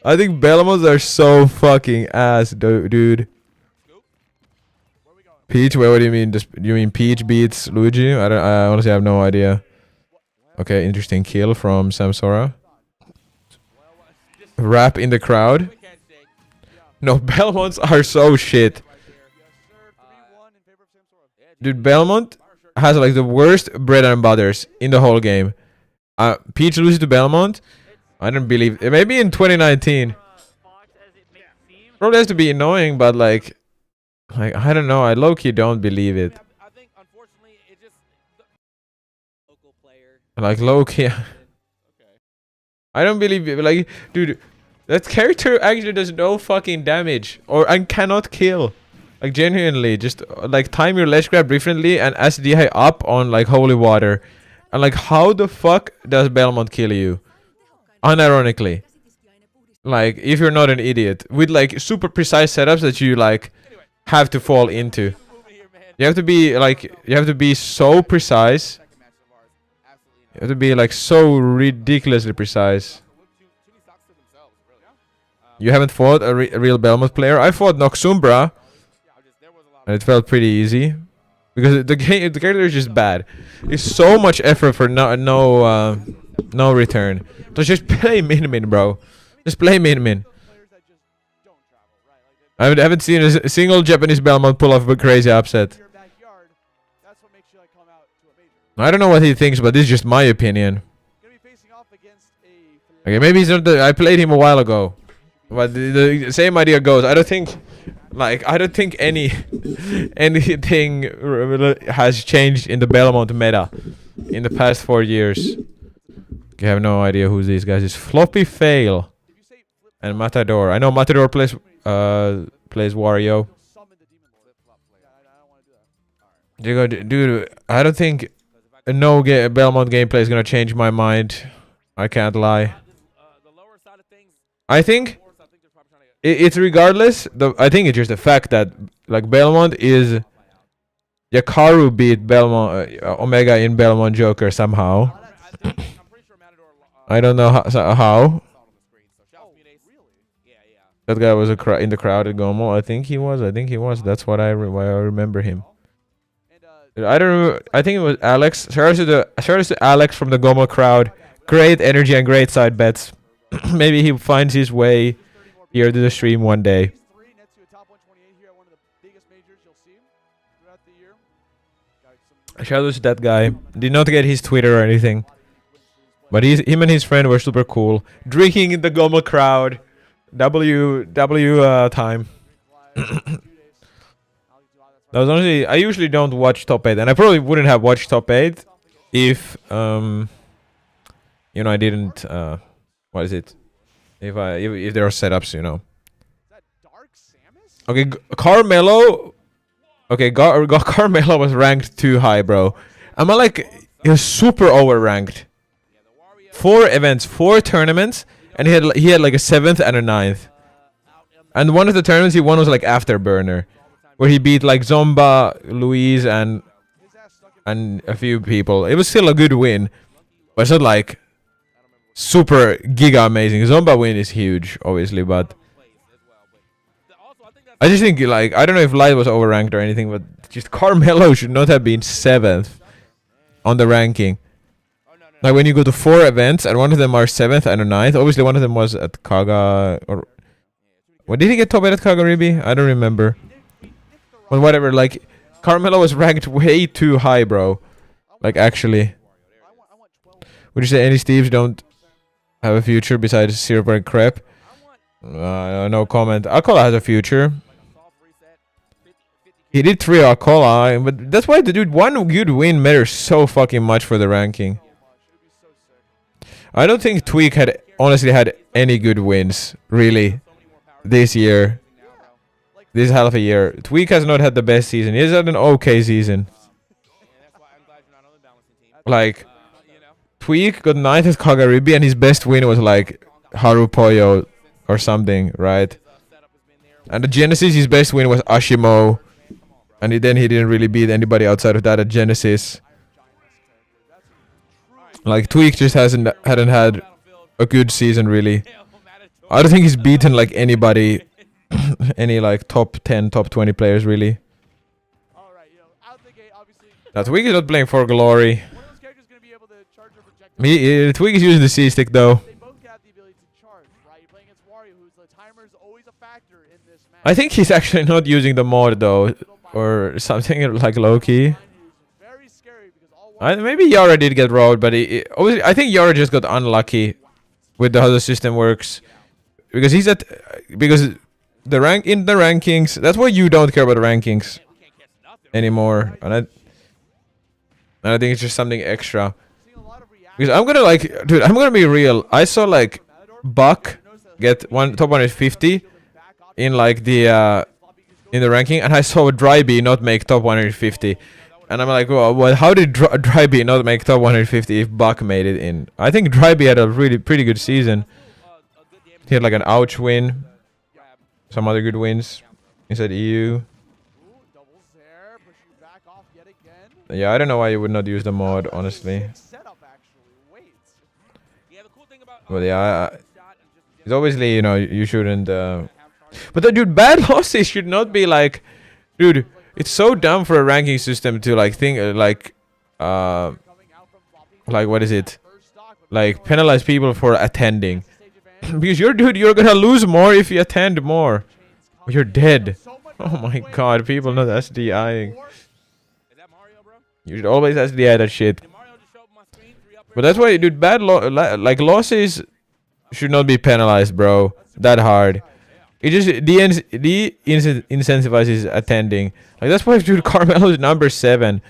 I think Belmonts are so fucking ass, dude. Peach? Wait, what do you mean? You mean Peach beats Luigi? I honestly have no idea. Okay, interesting kill from Samsora. Rap in the crowd. No, Belmonts are so shit. Dude, Belmont has like the worst bread and butters in the whole game. Peach loses to Belmont. I don't believe it. Maybe in 2019. Probably has to be annoying, but like I don't know. I low-key don't believe it. Like low-key. I don't believe it. Like, dude, that character actually does no fucking damage and cannot kill. Like genuinely, just like time your ledge grab differently and SD high up on like holy water. And like how the fuck does Belmont kill you? Unironically. Like if you're not an idiot. With like super precise setups that you like have to fall into. You have to be like, you have to be so precise. You have to be like so ridiculously precise. You haven't fought a real Belmont player? I fought Noxumbra. And it felt pretty easy. Because the character is just bad. It's so much effort for no return. So just play min-min, bro. Just play min-min. I haven't seen a single Japanese Belmont pull off a crazy upset. I don't know what he thinks, but this is just my opinion. Okay, maybe he's not the... I played him a while ago. But the same idea goes. I don't think anything has changed in the Belmont meta in the past 4 years. I have no idea who these guys is. Floppy Fail and Matador. I know Matador plays Wario. Dude, I don't think no Belmont gameplay is gonna change my mind. I can't lie. I think it's regardless. I think it's just the fact that like Belmont is Yakaru beat Belmont Omega in Belmont Joker somehow. I don't know how. That guy was in the crowd at Gomo. I think he was. That's what why I remember him. I don't. I think it was Alex. Shout out to Alex from the Gomo crowd. Great energy and great side bets. Maybe he finds his way here to the stream one day. Shout out to that guy. Did not get his Twitter or anything. But him and his friend were super cool. Drinking in the Gomo crowd. W time. That was honestly, I usually don't watch top 8, and I probably wouldn't have watched top 8 if you know, I didn't what is it? If there are setups, you know. Okay, Carmelo. Okay, Carmelo was ranked too high, bro. I'm like, he was super over ranked. 4 events, 4 tournaments, and he had like a 7th and a 9th. And one of the tournaments he won was like Afterburner, where he beat like Zomba, LuiS, and a few people. It was still a good win, but it's not like super giga amazing. Zomba win is huge, obviously, but I just think like, I don't know if Light was overranked or anything, but just Carmelo should not have been 7th on the ranking. Like when you go to 4 events and one of them are 7th and a 9th, obviously one of them was at Kaga, or what did he get top 8 at Kagaribi? I don't remember. But whatever, like Carmelo was ranked way too high, bro. Like actually. Would you say any Steves don't have a future besides Syrup and Crepe? No comment. Akola has a future. He did 3 Akola, but that's why the dude, one good win matters so fucking much for the ranking. I don't think Tweek had honestly had any good wins, really, this year. This half a year. Tweek has not had the best season. He has had an okay season. Like, Tweek got 9th at Kagaribi and his best win was like Harupoyo or something, right? And the Genesis, his best win was Ashimo. And then he didn't really beat anybody outside of that at Genesis. Like, Tweek just hadn't had a good season, really. I don't think he's beaten like anybody, any like top 10, top 20 players, really. Now, Tweek is not playing for glory. Tweek is using the C-stick, though. I think he's actually not using the mod, though. Or something like low-key. Maybe Yara did get rolled, but obviously, I think Yara just got unlucky with how the system works. Because he's at... Because the rank in the rankings... That's why you don't care about the rankings anymore. And I think it's just something extra. Because I'm gonna like... Dude, I'm gonna be real. I saw like Buck get top 150 in like the in the ranking, and I saw Dry B not make top 150. And I'm like, well, how did Dry B not make top 150 if Buck made it in? I think Dry B had a really pretty good season. He had like an ouch win. Some other good wins inside EU. Yeah, I don't know why you would not use the mod, honestly. But yeah, it's obviously, you know, you shouldn't... But dude, bad losses should not be like... Dude, it's so dumb for a ranking system to like think... like, what is it? Like, penalize people for attending. Because you're gonna lose more if you attend more. You're dead. Oh my god, people not SDIing. You should always SDI that shit. But that's why, dude, bad like losses should not be penalized, bro. That hard. It just incentivizes attending. Like that's why, dude, Carmelo is number 7.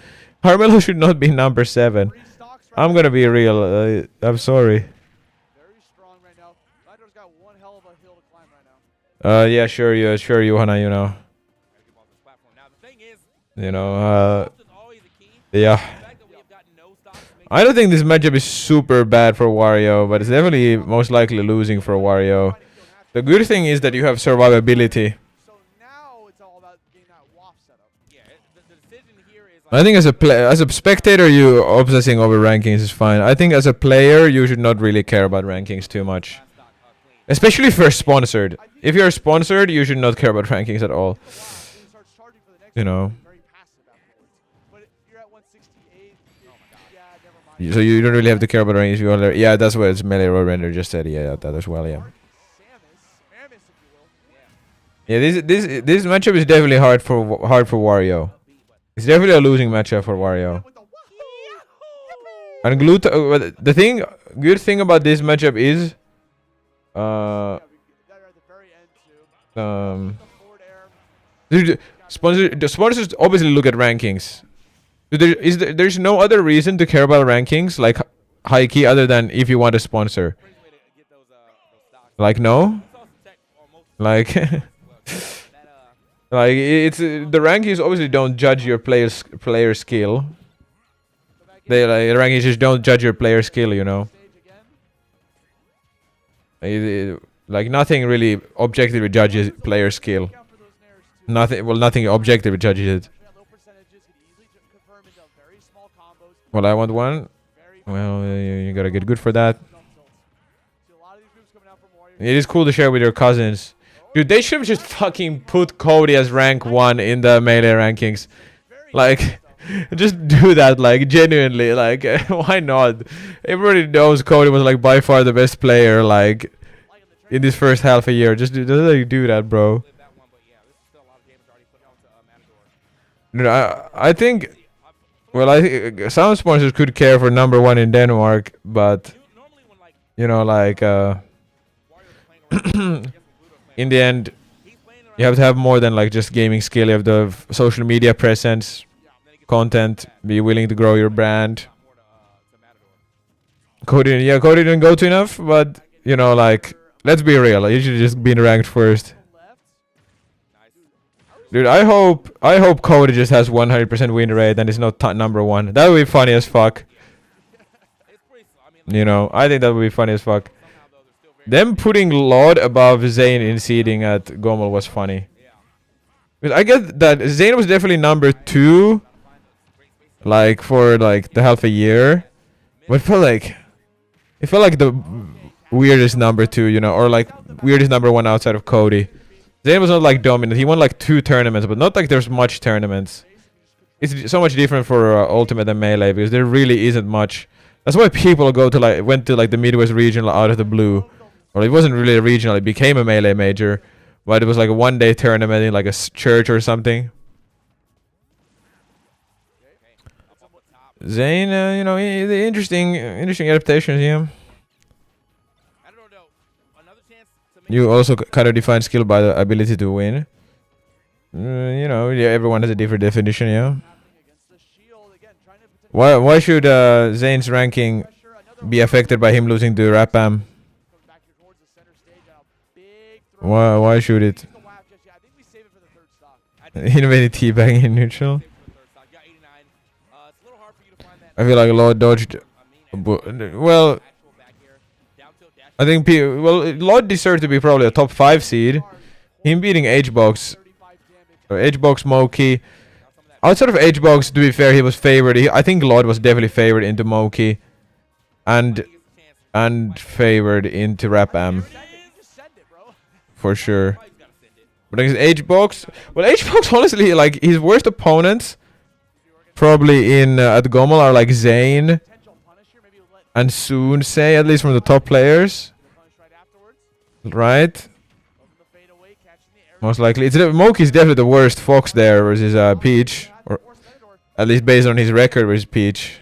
Carmelo should not be number 7. I'm gonna be real. I'm sorry. Yeah, sure, Johanna, you know. Yeah. I don't think this matchup is super bad for Wario, but it's definitely most likely losing for Wario. The good thing is that you have survivability. I think as a spectator, you obsessing over rankings is fine. I think as a player, you should not really care about rankings too much. Especially if you're sponsored. If you're sponsored, you should not care about rankings at all. You know. So you don't really have to care about rankings. Yeah, that's what it's Melee Road Render just said. Yeah, that as well. Yeah. Yeah, this matchup is definitely hard for Wario. It's definitely a losing matchup for Wario. And the good thing about this matchup is, dude, the sponsors obviously look at rankings. There's no other reason to care about rankings like high key other than if you want a sponsor. Like no, like. Like it's the rankings obviously don't judge your player skill. The rankings just don't judge your player skill, you know. Like nothing really objectively judges player skill. Nothing objectively judges it. Well, I want one. Well, you gotta get good for that. It is cool to share with your cousins. Dude, they should have just fucking put Cody as rank 1 in the Melee rankings. Like, just do that, like, genuinely. Like, why not? Everybody knows Cody was, like, by far the best player, like, in this first half a year. Just do that, bro. Dude, I think... Well, I think some sponsors could care for number 1 in Denmark, but... You know, like, in the end, you have to have more than like just gaming skill. You have the social media presence, content, be willing to grow your brand. Cody didn't go to enough, but you know, like, let's be real. You should just been ranked first. Dude, I hope Cody just has 100% win rate and is not number 1. That would be funny as fuck. You know, I think that would be funny as fuck. Them putting Lord above Zane in seeding at Gomel was funny. Because I get that Zane was definitely number 2, like for like the half a year, but it felt like the weirdest number 2, you know, or like weirdest number 1 outside of Cody. Zane was not like dominant. He won like 2 tournaments, but not like there's much tournaments. It's so much different for Ultimate and Melee because there really isn't much. That's why people went to like the Midwest regional out of the blue. Well, it wasn't really a regional. It became a Melee major, but it was like a one-day tournament in like a church or something. Zane, you know, the interesting adaptations, yeah. You also kind of define skill by the ability to win. You know, yeah, everyone has a different definition, yeah. Why should Zane's ranking be affected by him losing to Rapam? Why should it? Innovative teabagging in neutral. I feel like Lord dodged. Well, I think Lord deserved to be probably a top 5 seed. Him beating H-Box, or H-Box Moki. Outside of H-Box, to be fair, he was favored. I think Lord was definitely favored into Moki, and favored into Rap-Am for sure. But against H-Box, well, H-Box honestly, like his worst opponents probably in at Gomel are like Zane and Soon say, at least from the top players, right? Most likely, Moki is definitely the worst Fox there versus Peach, or at least based on his record versus Peach.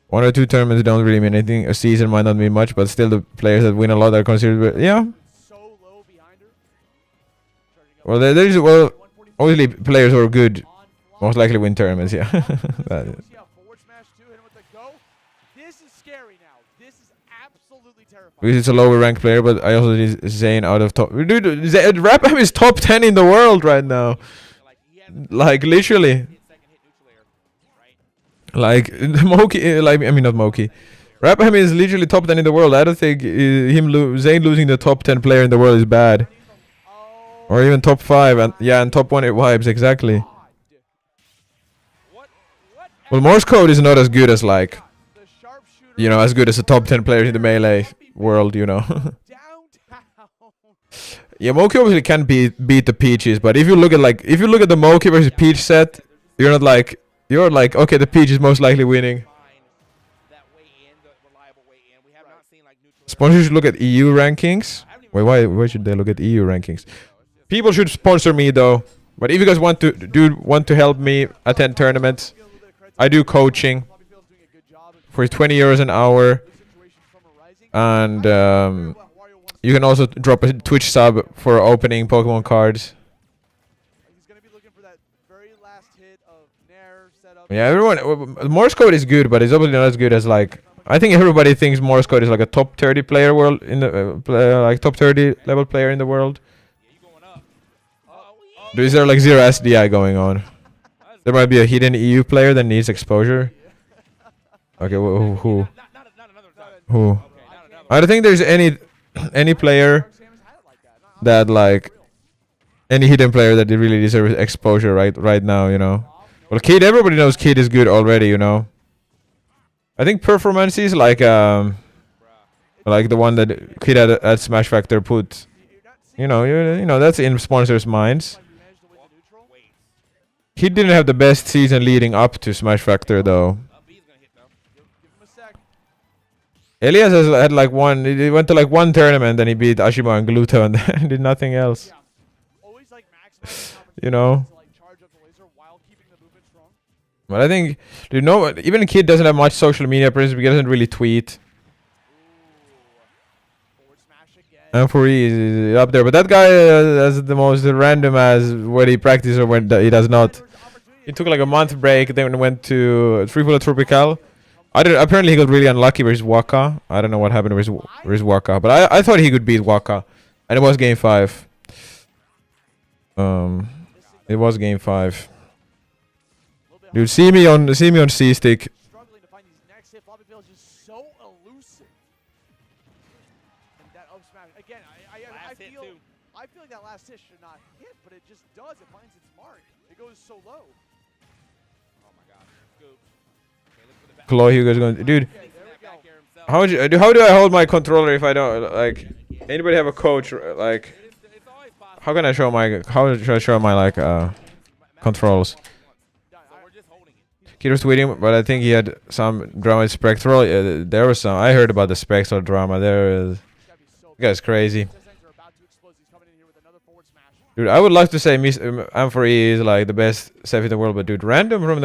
1 or 2 tournaments don't really mean anything. A season might not mean much, but still the players that win a lot are considered. Yeah. Well, well, obviously players who are good most likely win tournaments. Yeah. Because it's a lower ranked player, but I also need Zane out of top. Dude, Rap-Am is top 10 in the world right now. Like literally. Like Moki, like I mean not Moki. Rap-Am is literally top 10 in the world. I don't think Zane losing the top 10 player in the world is bad. Or even top 5, and yeah, and top 1 it vibes exactly. Well, Morse code is not as good as like, you know, as good as the top 10 players in the melee world, you know. Yeah, Moki obviously can beat the Peaches, but if you look at the Moki versus Peach set, you're like, okay, the Peach is most likely winning. Sponsors should look at EU rankings. Wait, why should they look at EU rankings? People should sponsor me though. But if you guys want to help me attend tournaments, I do coaching for 20 euros an hour, and you can also drop a Twitch sub for opening Pokemon cards. Yeah, everyone. Morse code is good, but it's obviously not as good as like. I think everybody thinks Morse code is like a top 30 player world in the like top 30 level player in the world. Is there like zero SDI going on? There might be a hidden EU player that needs exposure. Okay, who? I don't think there's any player that like any hidden player that really deserves exposure right now, you know. Well, Kid, everybody knows Kid is good already, you know. I think performances like the one that Kid at Smash Factor put, you know that's in sponsors' minds. He didn't have the best season leading up to Smash Factor though. Elias has had like he went to like one tournament and he beat Ashima and Gluto and then did nothing else. You know. But I think, even Kid doesn't have much social media presence because he doesn't really tweet. And for is up there, but that guy has the most random as when he practices or when he does not. He took like a month break, then went to Triple Tropical. Apparently he got really unlucky versus Waka. I don't know what happened versus Waka, but I thought he could beat Waka, and it was game 5. It was game 5. Dude, see me on C stick. Struggling to find these next hit. Floppy Field is just so elusive. And that up smash again. I feel like that last hit should not hit, but it just does. It finds its mark. It goes so low. Oh my God. Scoop. Chloe, you guys going, dude? How do I hold my controller if I don't like? Anybody have a coach? Like, how should I show my like controls? Kid was tweeting, but I think he had some drama with Spectral. There was some. I heard about the Spectral drama. This guy's crazy. Dude, I would love to say Amphory is like the best Seth in the world, but dude, Random from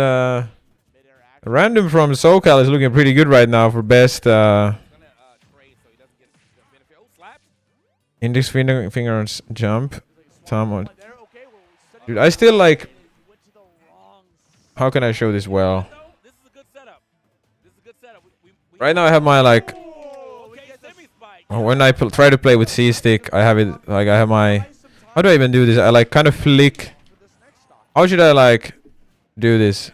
SoCal is looking pretty good right now for best index finger on jump. Dude, I still like. How can I show this well? Right now I have my like. When I try to play with C stick, I have it like I have my How do I even do this? I like kind of flick. How should I like do this?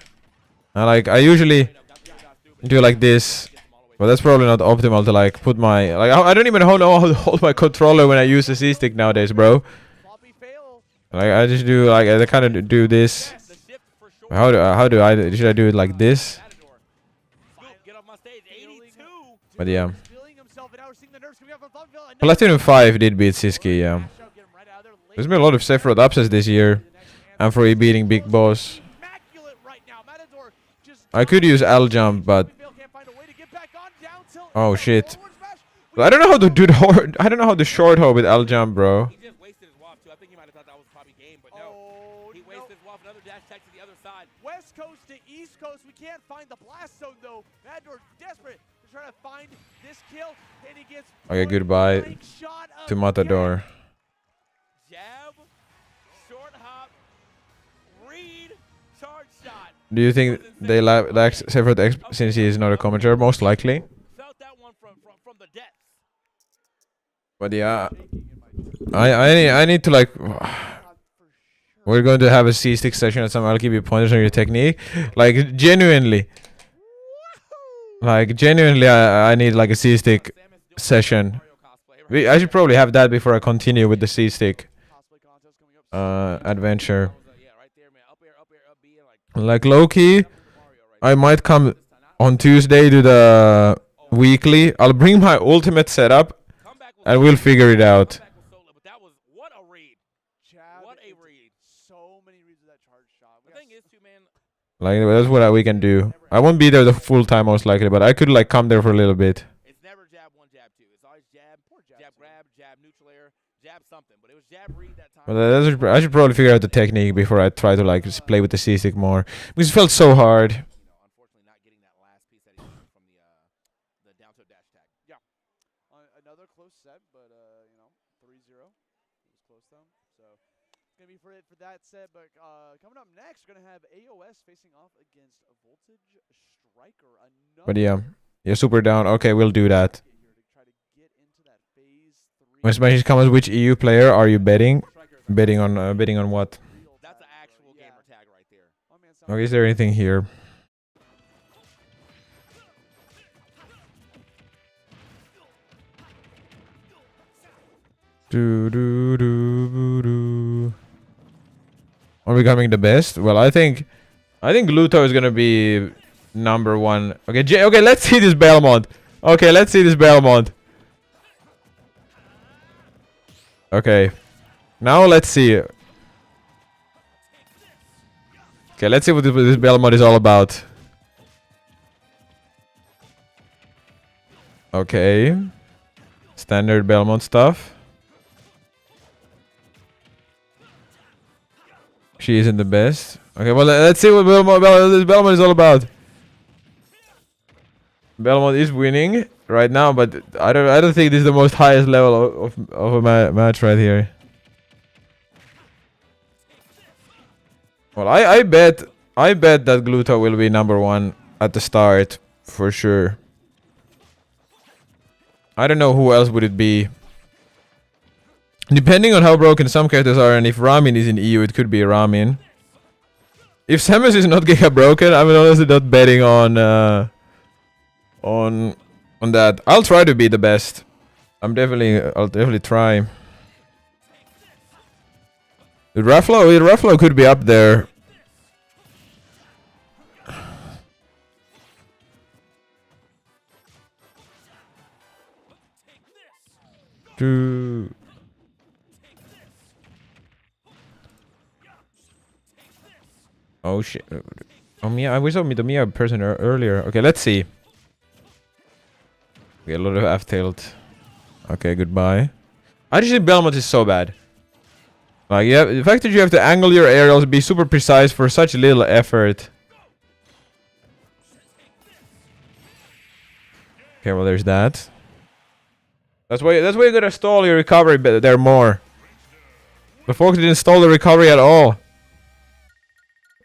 I usually do like this, but that's probably not optimal to like put my like I don't even know how to hold my controller when I use the C stick nowadays, bro. Like I just do like I kind of do this. How do I should I do it like this? But yeah. Platinum 5 did beat Siski, yeah. There's been a lot of Sephiroth upsets this year. And for beating Big Boss. I could use L jump, but oh shit. I don't know how to do the I don't know how to short hold with L jump, bro. He just wasted his WAP too. I think he might have thought that was probably game, but no. He wasted his WAP. Another dash tag to the other side. West Coast to East Coast. We can't find the blast zone though. Matador desperate to try to find this kill, and he gets okay, goodbye to Matador. Jab, short hop, read, charge shot. Do you think they like Sephiroth since he is not a commentator? Most likely. Felt that one from the depths. But yeah, I need to like. We're going to have a C-stick session at some. I'll give you pointers on your technique. Like genuinely. Like genuinely, I need like a C-stick session. I should probably have that before I continue with the C-stick adventure. Like low-key, I might come on Tuesday to the weekly. I'll bring my ultimate setup and we'll figure it out. Like that's what we can do. I won't be there the full time most likely, but I could like come there for a little bit. It's never jab one, jab two. It's always jab, jab grab, jab neutral air, jab something. But it was jab read that time. But I should probably figure out the technique before I try to like just play with the C-stick more. Because it felt so hard. Unfortunately, not getting that last piece that he needed from the down tilt dash tag. Yeah, another close set, but 3-0. It was close though. So it's gonna be for that set. But coming up next, we're gonna have AOS facing off against Voltage Striker. But yeah, super down. Okay, we'll do that. When Smash comes, which EU player are you betting? Betting on what? That's an actual gamer tag right there. Okay, is there anything here? Are we becoming the best? Well, I think Luto is gonna be #1. Okay, okay, let's see this Belmont. Okay, let's see this Belmont. Okay, now let's see. Okay, let's see what this Belmont is all about. Okay, standard Belmont stuff. She isn't the best. Okay, well, let's see what Belmont is all about. Belmont is winning right now, but I don't think this is the most highest level of a match right here. Well, I bet that Gluto will be #1 at the start for sure. I don't know who else would it be. Depending on how broken some characters are, and if Ramin is in EU, it could be Ramin. If Samus is not Giga broken, I'm honestly not betting on that. I'll try to be the best. I'll definitely try. Ruffalo could be up there. Oh shit. Oh Mia, we saw the Mia person earlier. Okay, let's see. Okay, a lot of F tilt. Okay, goodbye. I just think Belmont is so bad. Like, yeah, the fact that you have to angle your aerials, be super precise for such little effort. Okay, well there's that. That's why you gotta stall your recovery there more. The folks didn't stall the recovery at all.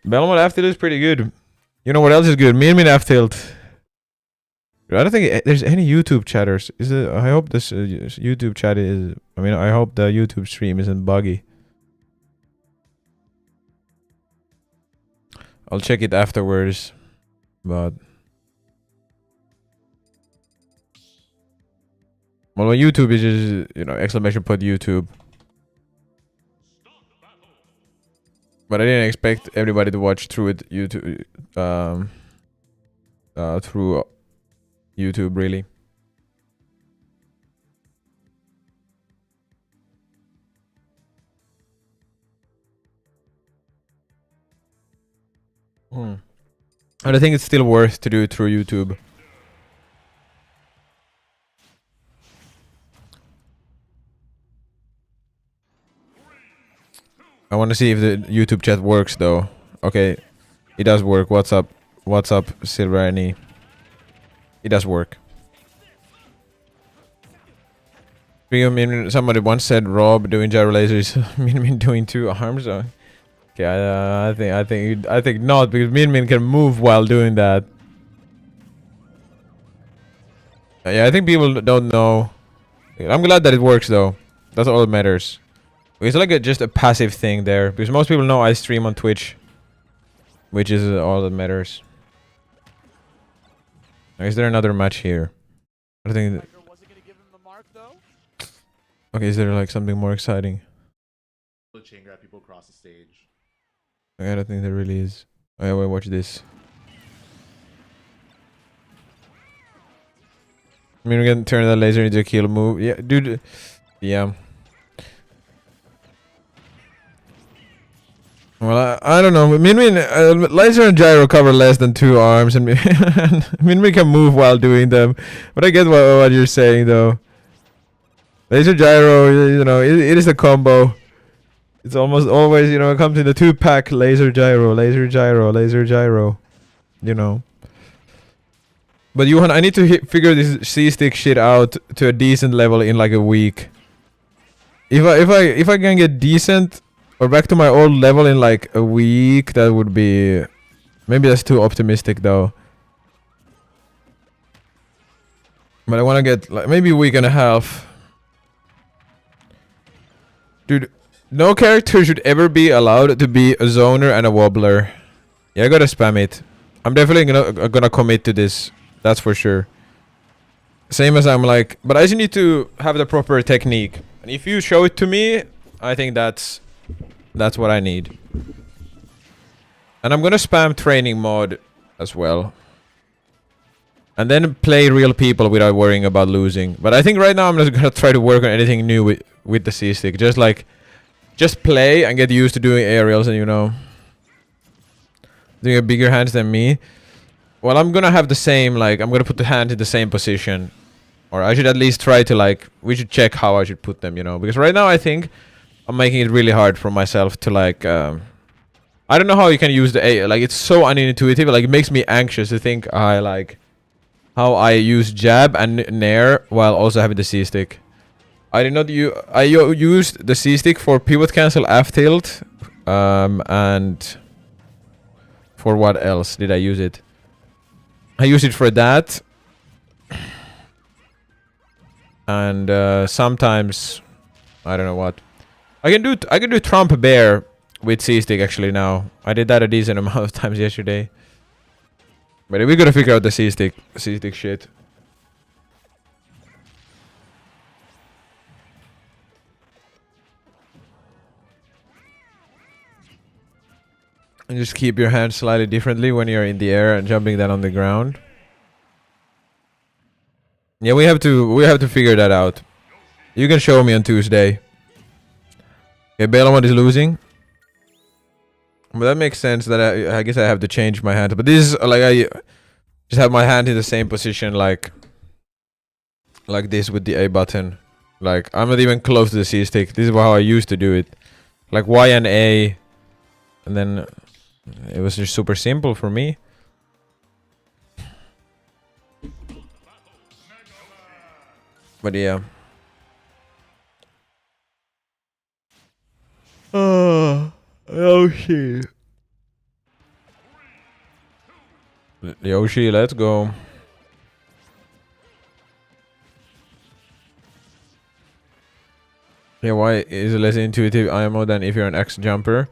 Belmont F tilt is pretty good. You know what else is good? Min F tilt. I don't think there's any YouTube chatters. I hope this YouTube chat is. I mean, I hope the YouTube stream isn't buggy. I'll check it afterwards. But well, on YouTube is just, you know, exclamation point YouTube. But I didn't expect everybody to watch through it YouTube through YouTube really. And I think it's still worth to do it through YouTube. I want to see if the YouTube chat works though. Okay, it does work. What's up? What's up, Silver Annie? It does work. I mean, somebody once said Rob doing gyro lasers. Min Min doing 2 arms. Okay, I think not, because Min Min can move while doing that. Yeah, I think people don't know. I'm glad that it works though. That's all that matters. It's like just a passive thing there, because most people know I stream on Twitch, which is all that matters. Is there another match here? I think. Okay, is there like something more exciting? Chain grab people across the stage. I don't think there really is. Oh, yeah, wait, watch this. I mean, we can turn that laser into a kill move. Yeah, dude. Yeah. Well, I don't know. Min Min, laser and gyro cover less than 2 arms, and Min Min can move while doing them. But I get what you're saying, though. Laser gyro, you know, it is a combo. It's almost always, you know, it comes in the 2-pack laser gyro, laser gyro, laser gyro. You know. But Johan, I need to figure this C-stick shit out to a decent level in like a week. If I can get decent or back to my old level in like a week, that would be... Maybe that's too optimistic though. But I want to get like maybe a week and a half. Dude, no character should ever be allowed to be a zoner and a wobbler. Yeah, I gotta spam it. I'm definitely gonna commit to this. That's for sure. Same as I'm like, but I just need to have the proper technique. And if you show it to me, I think that's what I need. And I'm gonna spam training mode as well. And then play real people without worrying about losing. But I think right now I'm just gonna try to work on anything new with the C-stick. Just play and get used to doing aerials and, you know, doing a bigger hands than me. Well, I'm gonna have the same, like, I'm gonna put the hand in the same position. Or I should at least try to, like, we should check how I should put them, you know. Because right now I think I'm making it really hard for myself to, like, I don't know how you can use the A. Like, it's so unintuitive. Like, it makes me anxious to think how I use jab and nair while also having the C-stick. I did not use... I used the C-stick for pivot cancel F tilt. And... For what else did I use it? I used it for that. And sometimes... I don't know what. I can do Trump Bear with C-stick actually now. I did that a decent amount of times yesterday. But we gotta figure out the C-stick shit. And just keep your hand slightly differently when you're in the air and jumping down on the ground. Yeah, we have to figure that out. You can show me on Tuesday. Okay, Belmont is losing. But that makes sense that I guess I have to change my hand. But this is like I just have my hand in the same position like this with the A button. Like I'm not even close to the C stick. This is how I used to do it. Like Y and A. And then it was just super simple for me. But yeah. Oh Yoshi. Yoshi, let's go. Yeah, why is it less intuitive IMO than if you're an X jumper?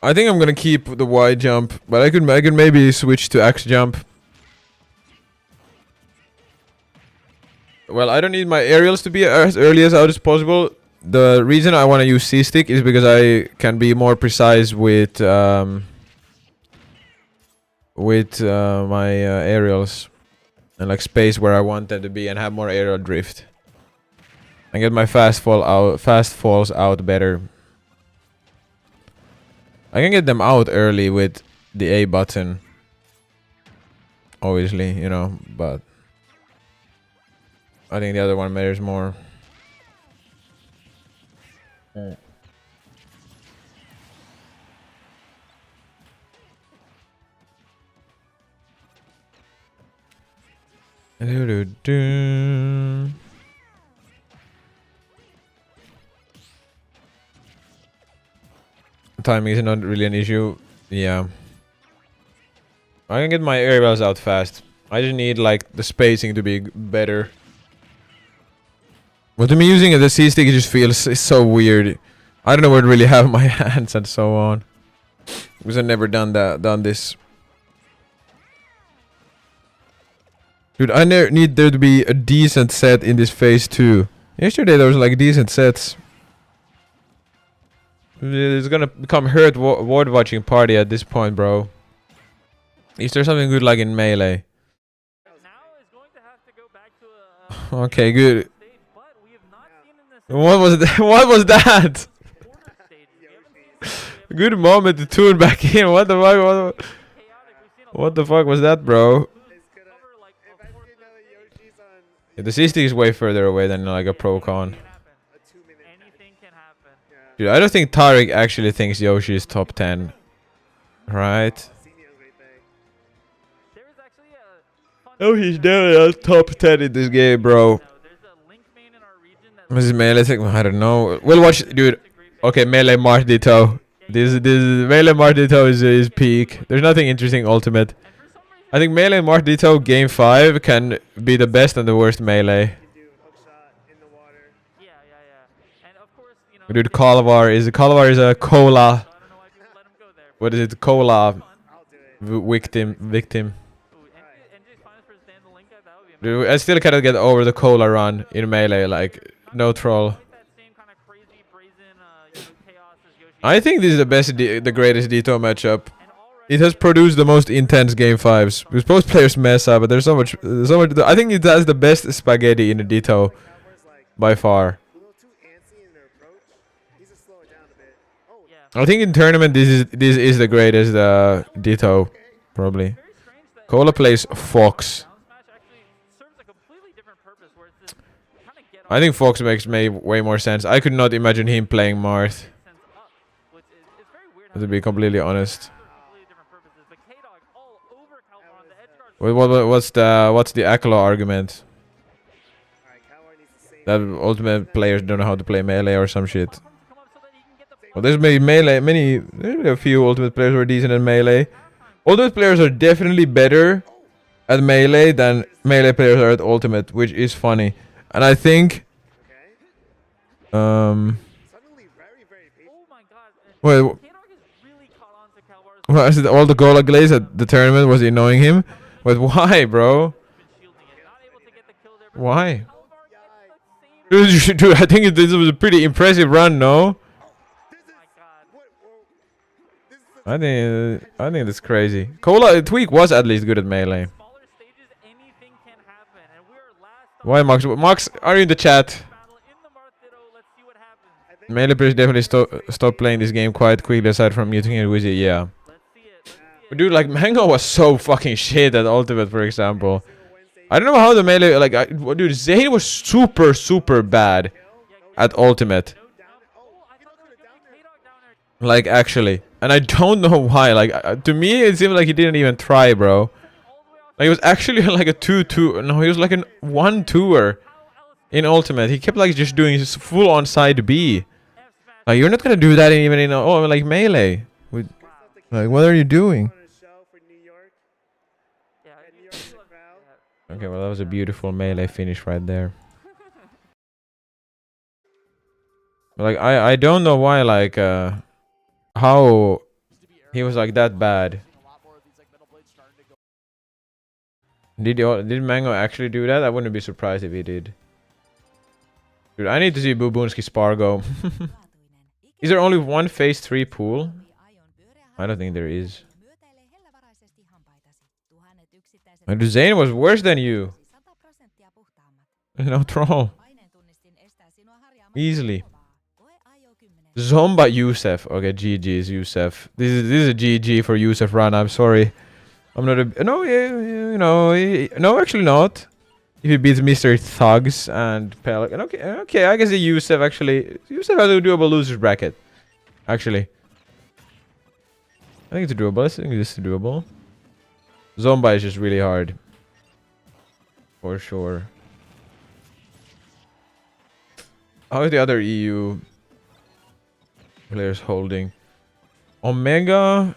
I think I'm gonna keep the Y jump, but I could maybe switch to X jump. Well, I don't need my aerials to be as early as out as possible. The reason I want to use C-stick is because I can be more precise with my aerials and like space where I want them to be and have more aerial drift. And get my fast falls out better. I can get them out early with the A button. Obviously, you know, but I think the other one matters more. Timing is not really an issue. Yeah. I can get my aerials out fast. I just need like the spacing to be better. But to me using the C-stick it just feels so weird. I don't know where to really have my hands and so on. Because I've never done this. Dude, I need there to be a decent set in this phase too. Yesterday there was like decent sets. It's gonna become hurt ward watching party at this point, bro. Is there something good like in melee? Okay, good. What was that? What was that? Good moment to tune back in. What the fuck? What the fuck was that, bro? Yeah, the C-stick is way further away than like a pro con. Dude, I don't think Tariq actually thinks Yoshi is top 10. Right? Oh, he's definitely top 10 in this game, bro. This is melee thing. I don't know. We'll watch, dude. Okay, melee Mardito. This melee Mardito is peak. There's nothing interesting ultimate. I think melee Mardito game 5 can be the best and the worst melee. Dude, Kalavar is a cola. What is it? Cola victim. Dude, I still cannot get over the cola run in melee, like no troll. I think this is the best, the greatest Ditto matchup. It has produced the most intense game 5s. Because both players mess up, but there's so much. I think it has the best spaghetti in the Ditto by far. I think in tournament this is the greatest Ditto, probably. Cola plays Fox. I think Fox makes way more sense. I could not imagine him playing Marth. To be completely honest. What's the Akala argument? That ultimate players don't know how to play melee or some shit. Well, there's maybe a few ultimate players who are decent at melee. Ultimate players are definitely better at melee than melee players are at ultimate, which is funny. And I think wait, was it all the Gola Glaze at the tournament was annoying him? But why, bro? Why? Dude, I think this was a pretty impressive run, no? I think that's crazy. Tweek was at least good at melee. Why, Max? Max, are you in the chat? Melee players definitely stop playing this game quite quickly aside from muting and Wizzy, yeah. But dude, like, Mango was so fucking shit at Ultimate, for example. I don't know how the melee, like, dude, Zane was super bad at Ultimate. Like, actually. And I don't know why, like, to me, it seemed like he didn't even try, bro. Like, it was actually like a 2-2, no, he was like a 1-2er in Ultimate. He kept, like, just doing his full-on side B. Like, you're not gonna do that even in, like, melee. Like, what are you doing? Okay, well, that was a beautiful melee finish right there. Like, I don't know why, like, how He was like that bad. Did Mango actually do that? I wouldn't be surprised if he did. Dude, I need to see Bubunski Spargo. Is there only one phase 3 pool? I don't think there is. And Zane was worse than you. No troll. Easily. Zomba Yusef. Okay, GG's Yusef. This is a GG for Yusef run. I'm sorry. I'm not a... No, you know... No, actually not. If he beats Mr. Thugs and Pelican. Okay, I can see Yusef actually... Yusef has a doable losers bracket. Actually. I think it's doable. I think this is doable. Zomba is just really hard. For sure. How is the other EU players holding? Omega...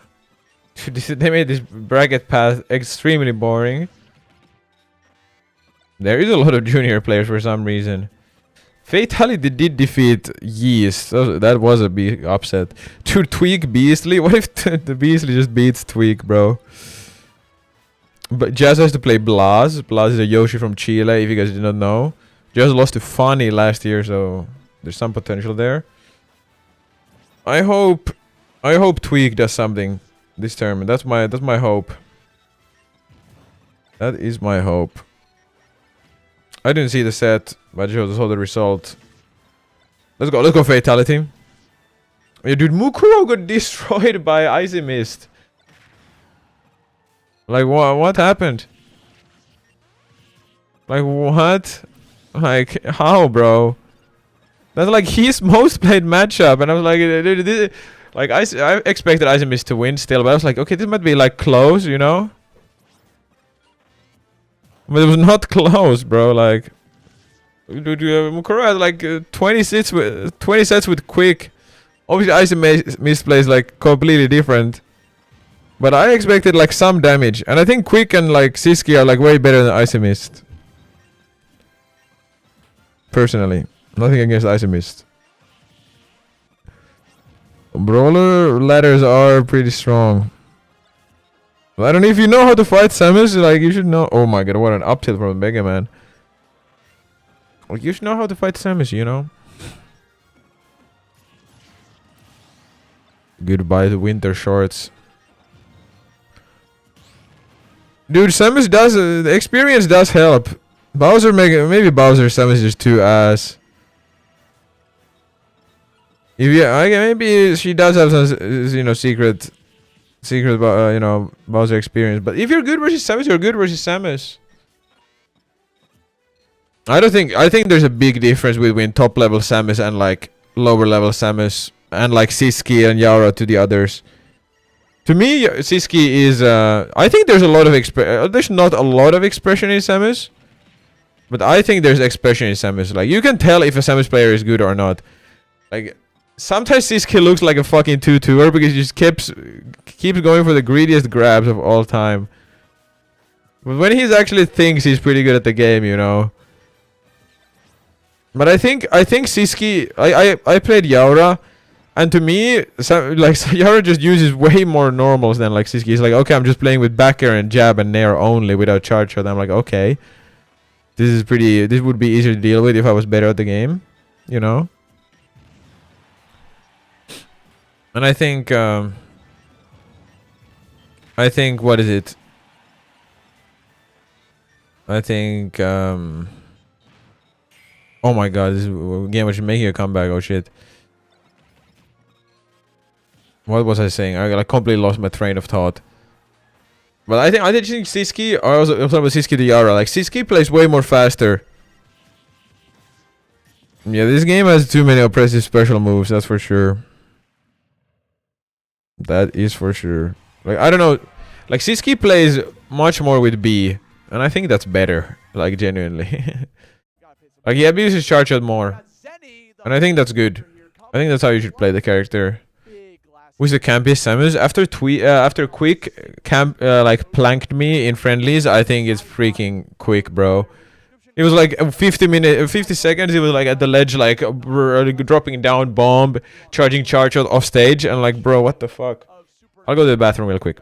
They made this bracket path extremely boring. There is a lot of junior players for some reason. Fatality did defeat Yeast. So that was a big upset. To Tweek Beastly? What if the Beastly just beats Tweek, bro? But Jazz has to play Blaz. Blaz is a Yoshi from Chile, if you guys did not know. Jazz lost to Funny last year, so there's some potential there. I hope Tweek does something this tournament. That's my hope. That is my hope. I didn't see the set, but I just saw the result. Let's go Fatality. Yeah, dude, Mukuro got destroyed by Icy Mist. Like, what happened? Like, what? Like, how, bro? That's like his most played matchup, and I was like, dude, like, I expected Icy Mist to win still, but I was like, okay, this might be like close, you know? But it was not close, bro. Like, dude, Mukuro had like 20 sets with Quick. Obviously, Icy Mist plays like completely different. But I expected like some damage, and I think Quick and like Siski are like way better than Icy Mist. Personally, nothing against Icy Mist. Brawler ladders are pretty strong. I don't know if you know how to fight Samus, like you should know. Oh my god, what an up tilt from Mega Man. Like you should know how to fight Samus, you know. Goodbye to winter shorts. Dude, Samus does, the experience does help. Bowser maybe Bowser Samus is just too ass. If maybe she does have some, you know, secret about, you know, Bowser experience. But if you're good versus Samus, you're good versus Samus. I think there's a big difference between top level Samus and like lower level Samus and like Siski and Yara to the others. To me, Siski is I think there's a lot of there's not a lot of expression in Samus, but I think there's expression in Samus. Like you can tell if a Samus player is good or not. Like sometimes Siski looks like a fucking 2-2er because he just keeps going for the greediest grabs of all time. But when he actually thinks he's pretty good at the game, you know. But I think Siski, I played Yaura, and to me, Yaura just uses way more normals than like Siski. He's like, okay, I'm just playing with back air and jab and nair only without charge shot. I'm like, okay, this would be easier to deal with if I was better at the game, you know. And I think what is it? I think oh my god, this game was making a comeback. Oh shit. What was I saying? I completely lost my train of thought. But I think Siski, I was talking about Siski to Yara. Like Siski plays way more faster. Yeah, this game has too many oppressive special moves, that's for sure. That is for sure. Like I don't know, like Siski plays much more with B, and I think that's better. Like genuinely. Like he abuses charge shot more, and I think that's good. I think that's how you should play the character. Who's the campiest Samus? After Quick like planked me in friendlies, I think it's freaking Quick, bro. It was like 50 seconds. It was like at the ledge, like dropping down bomb, charging charge shot off stage, and like, bro, what the fuck? I'll go to the bathroom real quick.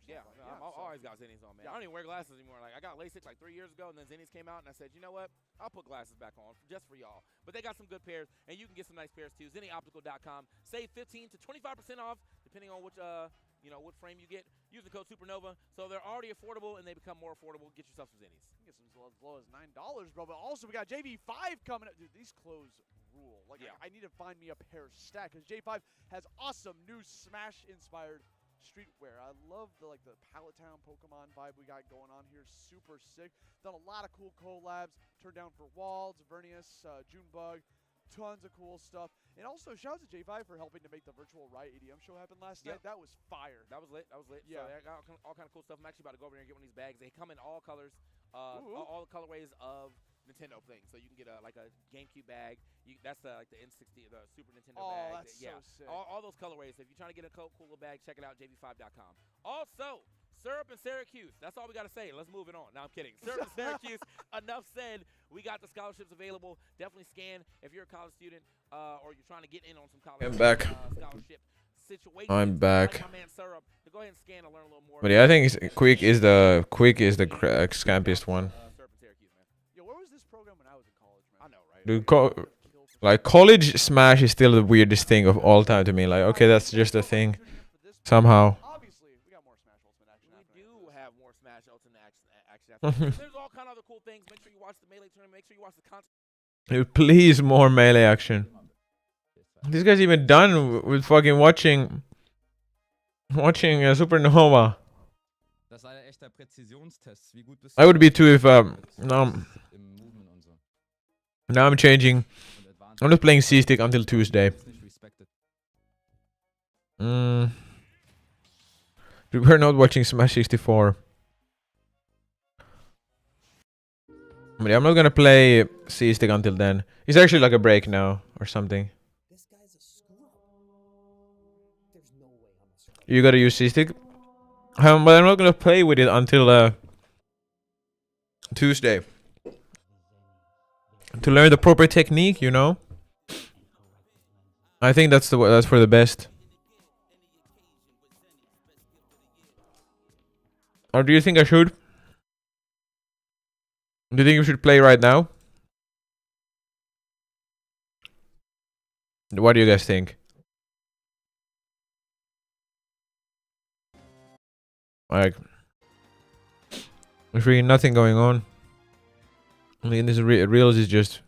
Yeah, I always got Zennies on, man. I don't even wear glasses anymore. Like I got LASIK like 3 years ago, and then Zennies came out, and I said, you know what? I'll put glasses back on just for y'all. But they got some good pairs, and you can get some nice pairs too. ZennyOptical.com. Save 15 to 25% off, depending on which what frame you get. Use the code Supernova. So they're already affordable, and they become more affordable. Get yourself some Zennies. Get some as low as $9, bro. But also we got JV5 coming up. Dude, these clothes rule. Like I need to find me a pair stack because J5 has awesome new Smash-inspired streetwear. I love the Pallet Town Pokemon vibe we got going on here. Super sick. Done a lot of cool collabs. Turned Down for Walds, Vernius, Junebug. Tons of cool stuff. And also, shout out to J5 for helping to make the virtual Riot EDM show happen last night. That was fire. That was lit. Yeah. So I got all kind of cool stuff. I'm actually about to go over there and get one of these bags. They come in all colors, all the colorways of Nintendo things. So you can get a GameCube bag. That's the N60, the Super Nintendo bag. Oh, that's so sick. All those colorways. So if you're trying to get a cool little bag, check it out, jv5.com. Also, Syrup in Syracuse. That's all we got to say. Let's move it on. No, I'm kidding. Syrup in Syracuse. Enough said. We got the scholarships available. Definitely scan if you're a college student or you're trying to get in on some college scholarship situation. I'm back. Like my man Syrup. So go ahead and scan and learn a little more. But yeah, I think Quick is the scampiest one. Syrup in Syracuse, man. Yo, where was this program when I was in college, man? I know, right? Dude, like college Smash is still the weirdest thing of all time to me. Like, okay, that's just a thing. Somehow. Obviously, we got more Smash Ultimate action. We do have more Smash Ultimate action. There's all kind of other cool things. Make sure you watch the Melee tournament. Make sure you watch the content. Dude, please, more melee action. This guy's even done with fucking watching Supernova. I would be too if now I'm changing. I'm not playing C-Stick until Tuesday. Dude, we're not watching Smash 64. But yeah, I'm not gonna play C-Stick until then. It's actually like a break now or something. This guy's a scrub. There's no way I'm a scrub. You gotta use C-Stick. But I'm not gonna play with it until Tuesday. To learn the proper technique, you know. I think that's for the best. Or do you think I should? Do you think we should play right now? What do you guys think? Like, there's really nothing going on. I mean, this Reels is just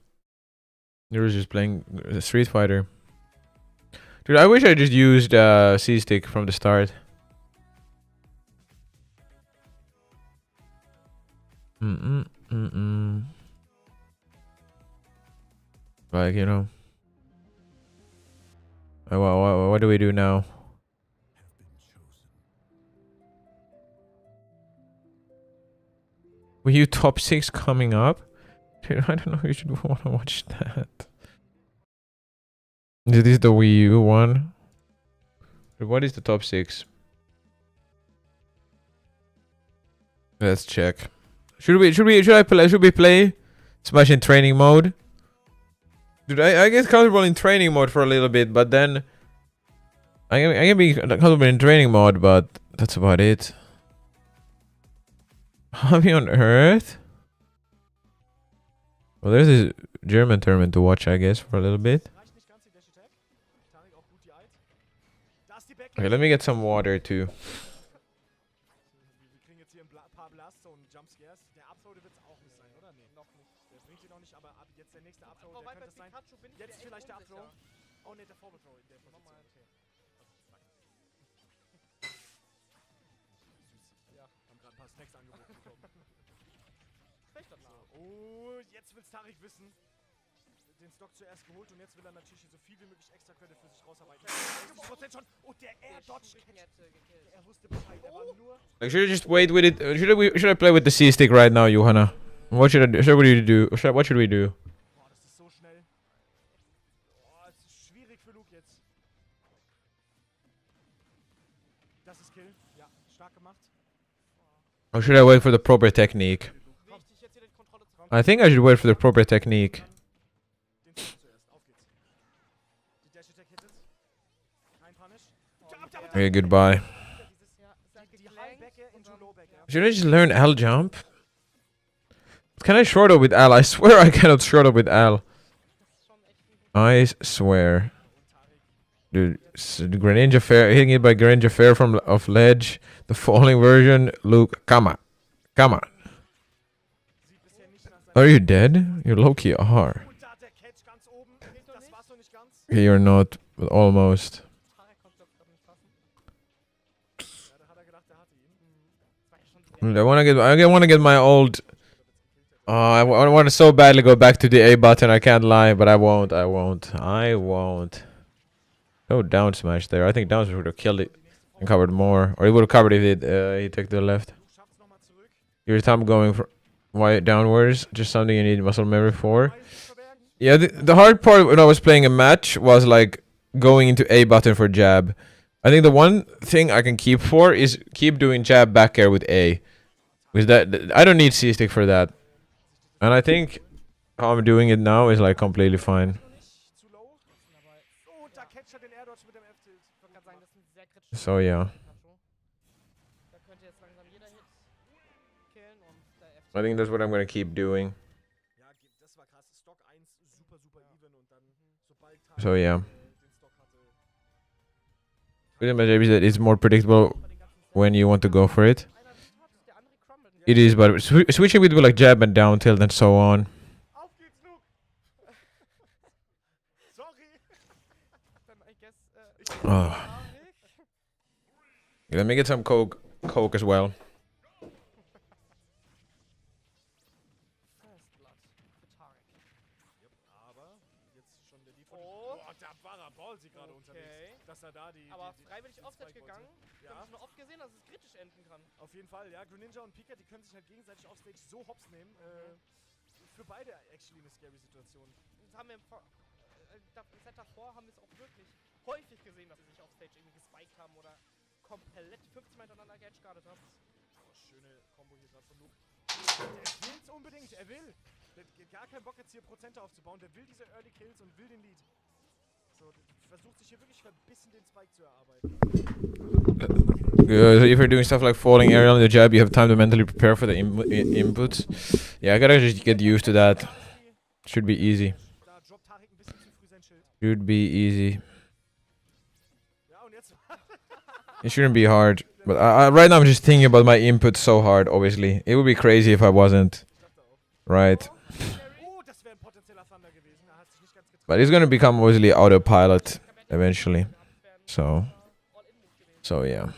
playing Street Fighter. Dude, I wish I just used C-Stick from the start. Like, you know. What do we do now? Were you top 6 coming up? Dude, I don't know if you should want to watch that. Is this the Wii U one? Dude, what is the top 6? Let's check. Should we play Smash in training mode? Dude, I get comfortable in training mode for a little bit, but then I can be comfortable in training mode, but that's about it. Hobby on Earth? Well, there's this German tournament to watch, I guess, for a little bit. Okay, let me get some water too. Oh, jetzt will's Tarek wissen. Den Stock zuerst geholt und jetzt will er natürlich so viel wie möglich extra Credit für sich rausarbeiten. 50% schon. Oh, der Air-Dodge. Er wusste Bescheid, er war nur... Like, should I just wait with it? Should I play with the C-Stick right now, Johanna? What should I do? What should we do? Boah, das ist so schnell. Boah, es ist schwierig für Luke jetzt. Das ist Kill. Ja, stark gemacht. Or should I wait for the proper technique? I think I should wait for the proper technique. Okay, goodbye. Should I just learn L jump? Can I short up with L? I swear I cannot short up with L. I swear. Dude, Greninja Fair, hitting it by Greninja Fair from off ledge. The falling version. Luke, come on. Come on. Are you dead? You low-key are. Okay, you're not, but almost. I wanna get my old. I want to so badly go back to the A button. I can't lie, but I won't. Oh, down smash there. I think down smash would have killed it and covered more, or he would have covered if he took the left. Your time going for why downwards, just something you need muscle memory for. Yeah, the hard part when I was playing a match was like going into A button for jab. I think the one thing I can keep for is keep doing jab back air with A. Because that I don't need C stick for that. And I think how I'm doing it now is like completely fine. So yeah. I think that's what I'm gonna keep doing. So yeah. It's more predictable when you want to go for it. It is, but switching with like jab and down tilt and so on. Oh. Let me get some coke as well. Aber freiwillig Offstage gegangen. Wir haben schon oft gesehen, dass es kritisch enden kann. Auf jeden Fall, ja. Greninja und Pika, die können sich halt gegenseitig Offstage so hops nehmen. Für beide actually eine scary Situation. Das haben wir im Set davor haben wir es auch wirklich häufig gesehen, dass sie sich Offstage irgendwie gespiked haben oder komplett 15 Mal hintereinander geedgeguardet haben. Oh, schöne Combo hier gerade von Luke. Der will es unbedingt, er will. Der hat gar keinen Bock jetzt hier Prozente aufzubauen. Der will diese Early Kills und will den Lead. Versucht sich hier wirklich verbissen den Spike zu erarbeiten. So if you're doing stuff like falling aerial in the jab, you have time to mentally prepare for the inputs. Yeah, I gotta just get used to that. Should be easy. Should be easy. It shouldn't be hard. But right now I'm just thinking about my input so hard, obviously. It would be crazy if I wasn't. Right. But it's gonna become obviously autopilot eventually. So yeah.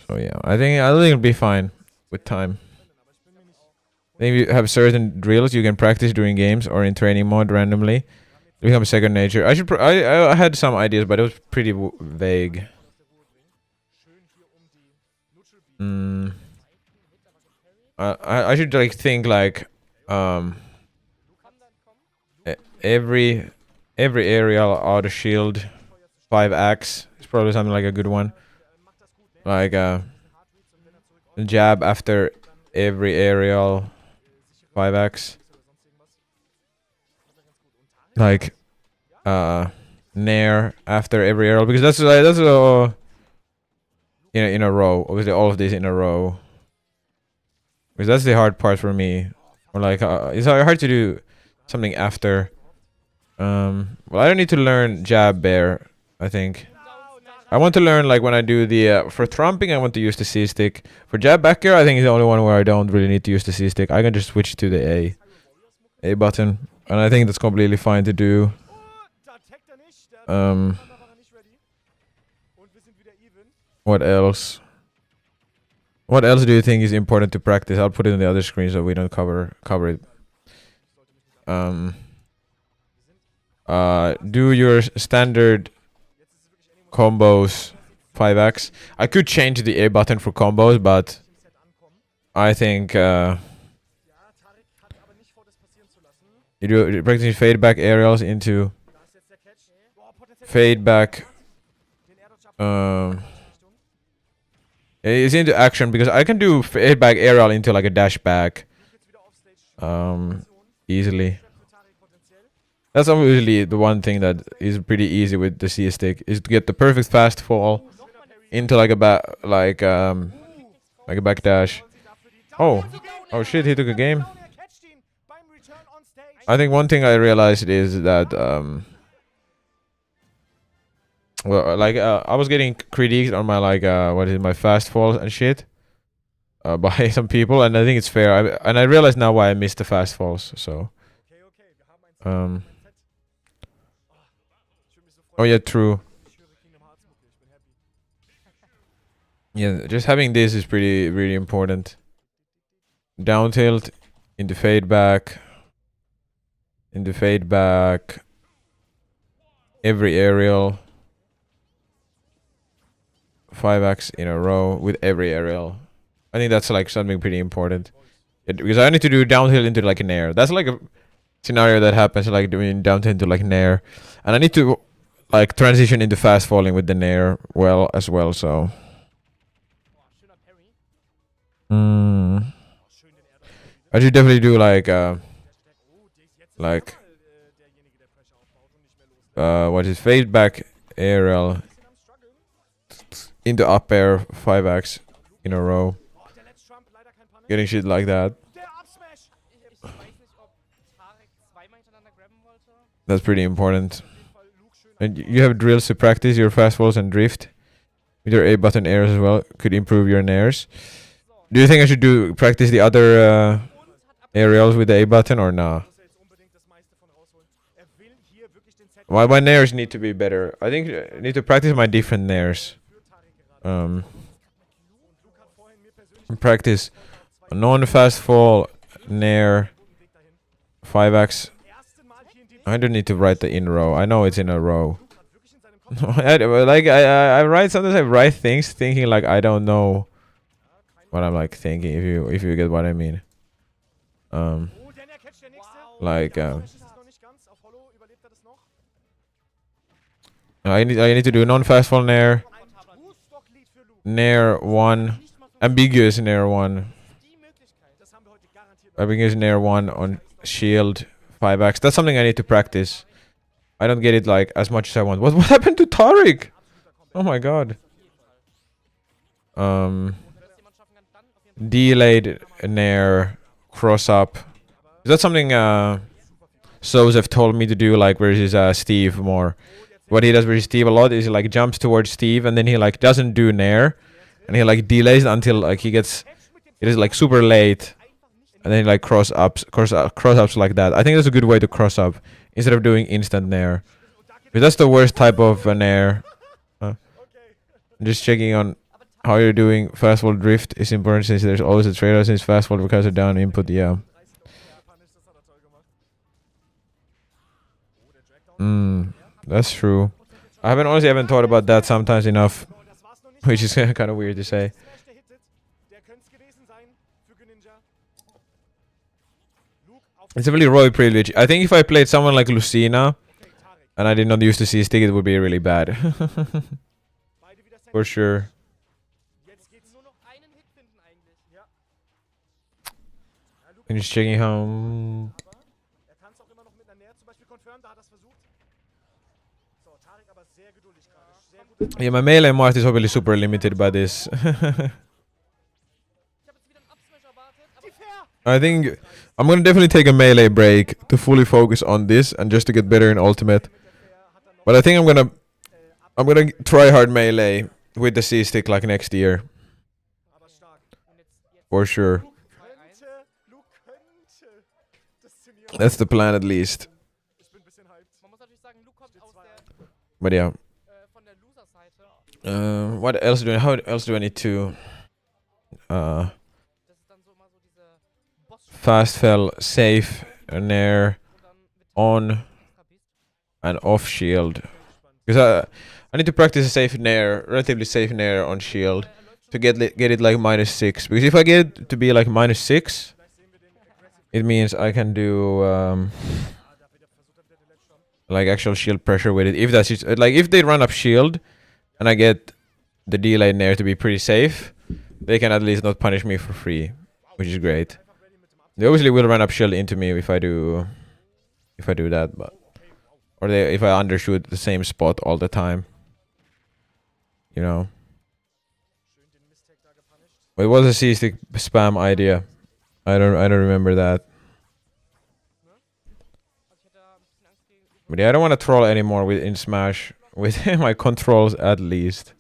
So yeah. I think it'll be fine with time. I think you have certain drills you can practice during games or in training mode randomly. It becomes second nature. I had some ideas, but it was pretty vague. I should like think like every aerial auto shield 5x is probably something like a good one. Like jab after every aerial 5x. Like nair after every aerial, because that's in a row. Obviously all of these in a row. Because that's the hard part for me. Or like it's hard to do something after. Well, I don't need to learn jab bear, I think. I want to learn like when I do the for trumping I want to use the C stick. For jab back air I think it's the only one where I don't really need to use the C stick. I can just switch to the A button. And I think that's completely fine to do. What else? What else do you think is important to practice? I'll put it on the other screen so we don't cover it. Do your standard combos 5x. I could change the A button for combos, but I think you practice fade back aerials into fade back. It's into action because I can do fade back aerial into like a dash back easily. That's obviously the one thing that is pretty easy with the C stick is to get the perfect fast fall into like a like a backdash. Oh shit! He took a game. I think one thing I realized is that well, like I was getting critiqued on my like my fast falls and shit by some people, and I think it's fair. And I realize now why I missed the fast falls. So oh yeah, true. Yeah, just having this is really important. Down tilt, into fade back, every aerial, 5x in a row with every aerial. I think that's like something pretty important. Because I need to do downhill into like an air. That's like a scenario that happens like doing downhill into like an air. And I need to like transition into fast falling with the nair well as well, so I should definitely do like what is fade back aerial into up air 5x in a row. Getting shit like that. That's pretty important. And you have drills to practice your fast falls and drift with your A button airs as well. Could improve your nairs. Do you think I should practice the other aerials with the A button or nah? My nairs need to be better. I think I need to practice my different nairs. Practice non-fast fall nair 5x. I don't need to write the in row. I know it's in a row. I write sometimes. I write things thinking like I don't know what I'm like thinking. If you get what I mean. I need to do non-fast fall nair 1, ambiguous nair 1, ambiguous nair 1 on shield 5x. That's something I need to practice. I don't get it like as much as I want. What happened to Tariq? Oh my god. Delayed nair cross up. Is that something Sozef told me to do like versus Steve more? What he does versus Steve a lot is he like jumps towards Steve and then he like doesn't do nair and he like delays until like it is like super late. And then like cross ups like that. I think that's a good way to cross up instead of doing instant nair. Because that's the worst type of nair. I'm just checking on how you're doing. Fast fall drift is important since there's always a trade-off since fast fall because of down input. Yeah. That's true. I honestly haven't thought about that sometimes enough, which is kind of weird to say. It's a really royal privilege. I think if I played someone like Lucina and I did not use the C-stick, it would be really bad. For sure. I'm just checking how... Yeah, my melee mart is obviously super limited by this. I think I'm gonna definitely take a melee break to fully focus on this and just to get better in ultimate. But I think I'm gonna try hard melee with the C stick like next year. For sure. That's the plan at least. But yeah. What else do I? How else do I need to? Fast fell, safe, nair, on, and off shield. Because I need to practice a safe nair, relatively safe nair on shield to get it like -6. Because if I get it to be like -6, it means I can do like actual shield pressure with it. If that's just, like if they run up shield, and I get the delay nair to be pretty safe, they can at least not punish me for free, which is great. They obviously will run up shield into me if I do that, but or if I undershoot the same spot all the time. You know. But it was a C-stick spam idea. I don't remember that. But yeah, I don't want to troll anymore in Smash with my controls at least.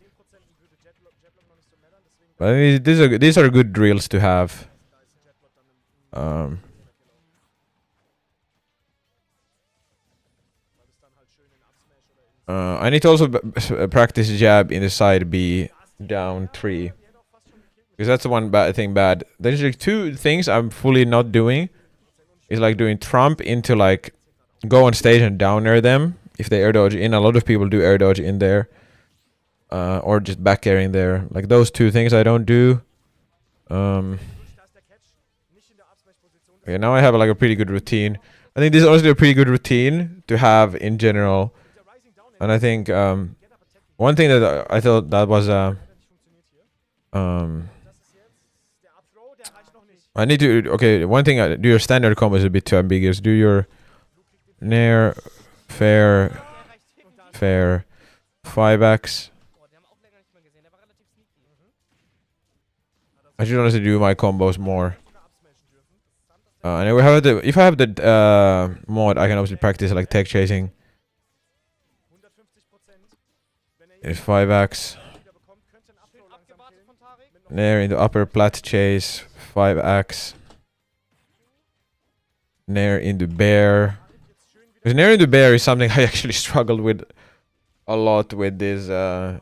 But I mean, these are good drills to have. I need to also practice jab in the side B down 3. Because that's the one bad thing bad. There's like 2 things I'm fully not doing. Is like doing trump into like go on stage and down air them if they air dodge in. A lot of people do air dodge in there. Or just back airing there. Like those 2 things I don't do. Okay, now I have like a pretty good routine. I think this is honestly a pretty good routine to have in general. And I think one thing that I thought that was I need to one thing do your standard combo is a bit too ambiguous. Do your nair, fair, 5x. I should honestly do my combos more. And if I have the mod, I can obviously practice like tech chasing. It's 5x. Nair into upper plat chase, 5x. Nair into bear. Because nair into bear is something I actually struggled with a lot with this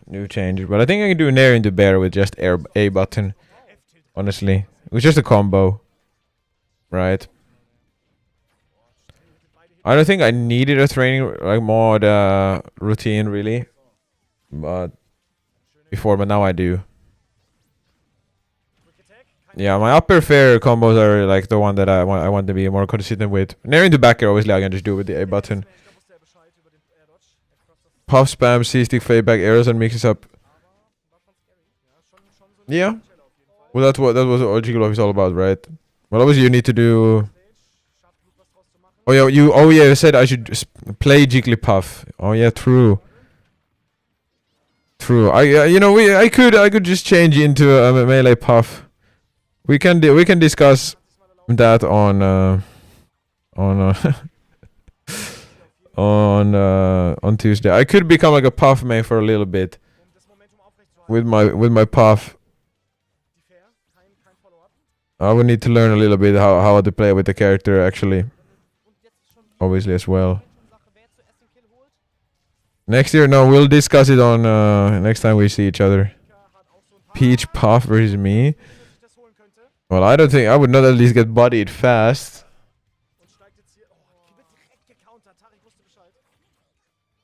new changes. But I think I can do nair into bear with just A button. Honestly. It was just a combo. Right? I don't think I needed a training like mod routine really. But now I do. Yeah, my upper fair combos are like the one that I want to be more consistent with. Nair into back air, obviously I can just do with the A button. Puff spam, C-stick, fade back arrows and mixes up. Yeah. Well, that was what Jigglypuff is all about, right? Well, obviously you need to do. Oh yeah, you said I should play Jigglypuff. Oh yeah, true. True. I could just change into a melee puff. We can discuss that on on Tuesday. I could become like a puff main for a little bit with my puff. I would need to learn a little bit how to play with the character actually. Obviously as well. Next year, no, we'll discuss it on next time we see each other. Peach Puff versus me. Well, I don't think I would not at least get bodied fast.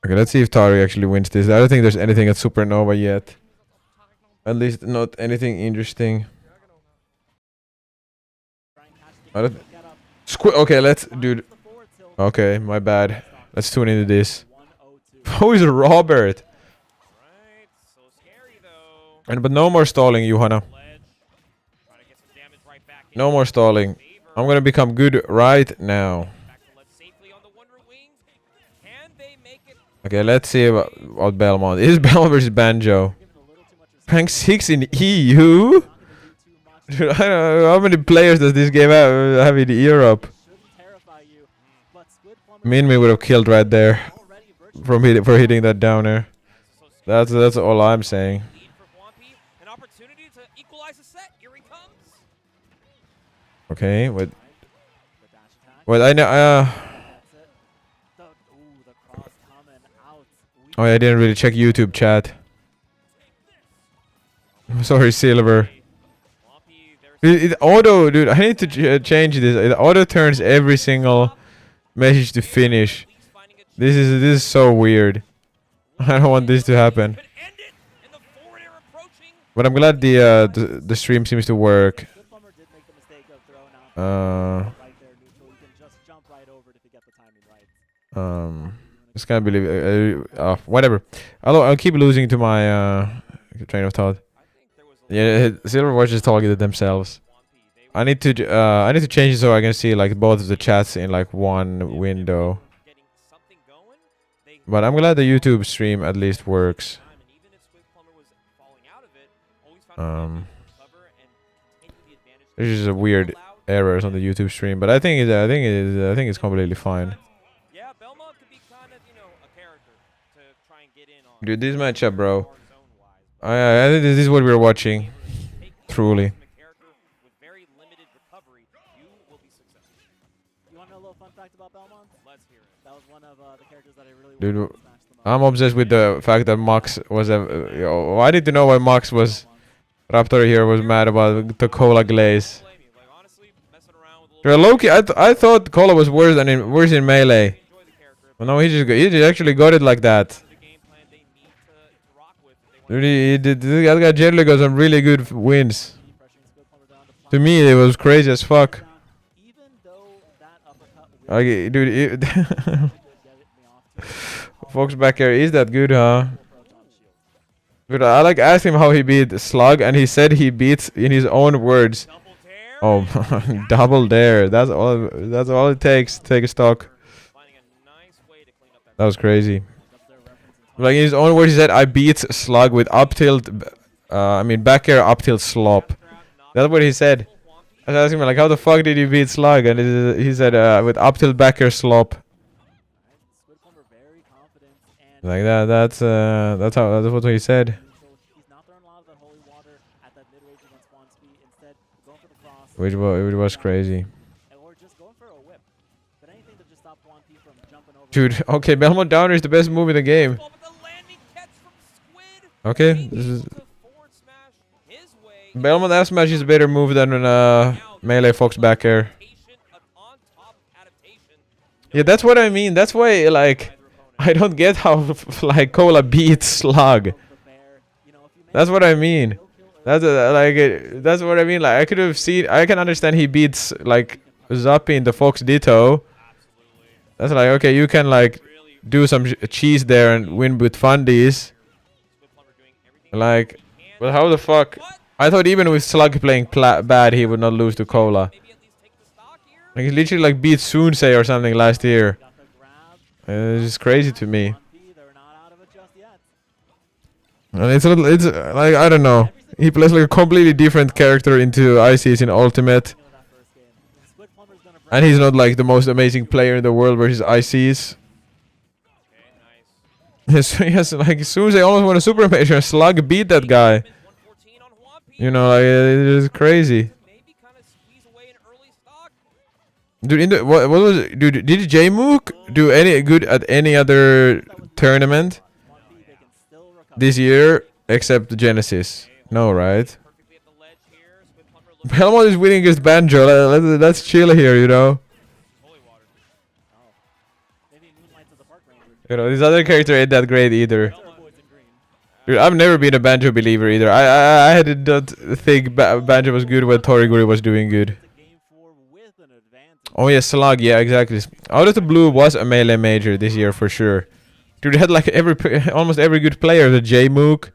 Okay, let's see if Tari actually wins this. I don't think there's anything at Supernova yet. At least not anything interesting. Okay, dude. Okay, my bad. Let's tune into this. Who is Robert? But no more stalling, Johanna. No more stalling. I'm gonna become good right now. Okay, let's see about Belmont. Is Belmont versus Banjo? Rank 6 in EU? Dude, I don't know how many players does this game have in Europe? Minmi would have killed right there for hitting that downer. That's all I'm saying. Okay, wait. I know. Oh, yeah, I didn't really check YouTube chat. I'm sorry, Silver. It auto, dude. I need to change this. It auto turns every single message to finish. This is so weird. I don't want this to happen. But I'm glad the stream seems to work. Just can't believe. Whatever. I'll keep losing to my train of thought. Yeah, Silverwatch is talking to themselves. I need to change it so I can see like both of the chats in like one window. But I'm glad the YouTube stream at least works. There's just a weird errors on the YouTube stream, but I think it's completely fine. Dude, this matchup, bro. I think this is what we're watching. Truly. Dude, I'm obsessed with the fact that Max was a. I need to know why Max was. Raptor here was mad about the cola glaze. Loki, I thought cola was worse in melee. Well, no, he actually got it like that. Dude, that guy generally got some really good wins. To me, it was crazy as fuck. Okay, dude, Fox back here is that good, huh? Dude, I like asked him how he beat Slug, and he said he beats in his own words. Oh, double dare! That's all it takes to take a stock. That was crazy. Like in his own words, he said, "I beat Slug with up tilt. I mean back air up tilt slop." That's what he said. I was asking him like, "How the fuck did you beat Slug?" And he said, "With up tilt back air slop." Like that. That's what he said. Which was crazy. Dude, okay, Belmont Downer is the best move in the game. Okay, this is Belmont F smash is a better move than melee Fox back air. Yeah, that's what I mean. That's why like I don't get how like Cola beats Slug. That's what I mean. That's that's what I mean. Like I could have seen. I can understand he beats like Zappi in the Fox Ditto. That's like okay, you can like do some cheese there and win with fundies. Like, but how the fuck? I thought even with Slug playing bad, he would not lose to Cola. Like he literally like beat Sunsei or something last year. It's just crazy to me. And it's like I don't know. He plays like a completely different character into ICs in Ultimate. And he's not like the most amazing player in the world versus ICs. Yes, like as soon as they almost won a Super Major, Slug beat that guy. You know, like it's crazy. Dude, what was it? Dude, did J-Mook do any good at any other tournament this year except the Genesis? No, right? Belmont is winning against Banjo. Let's chill here, you know. You know, this other character ain't that great either. Dude, I've never been a Banjo believer either. I did not think Banjo was good when Toriguri was doing good. Oh yeah, Slug, yeah, exactly. Out of the Blue was a melee major this year for sure. Dude, they had like almost every good player. The J-Mook.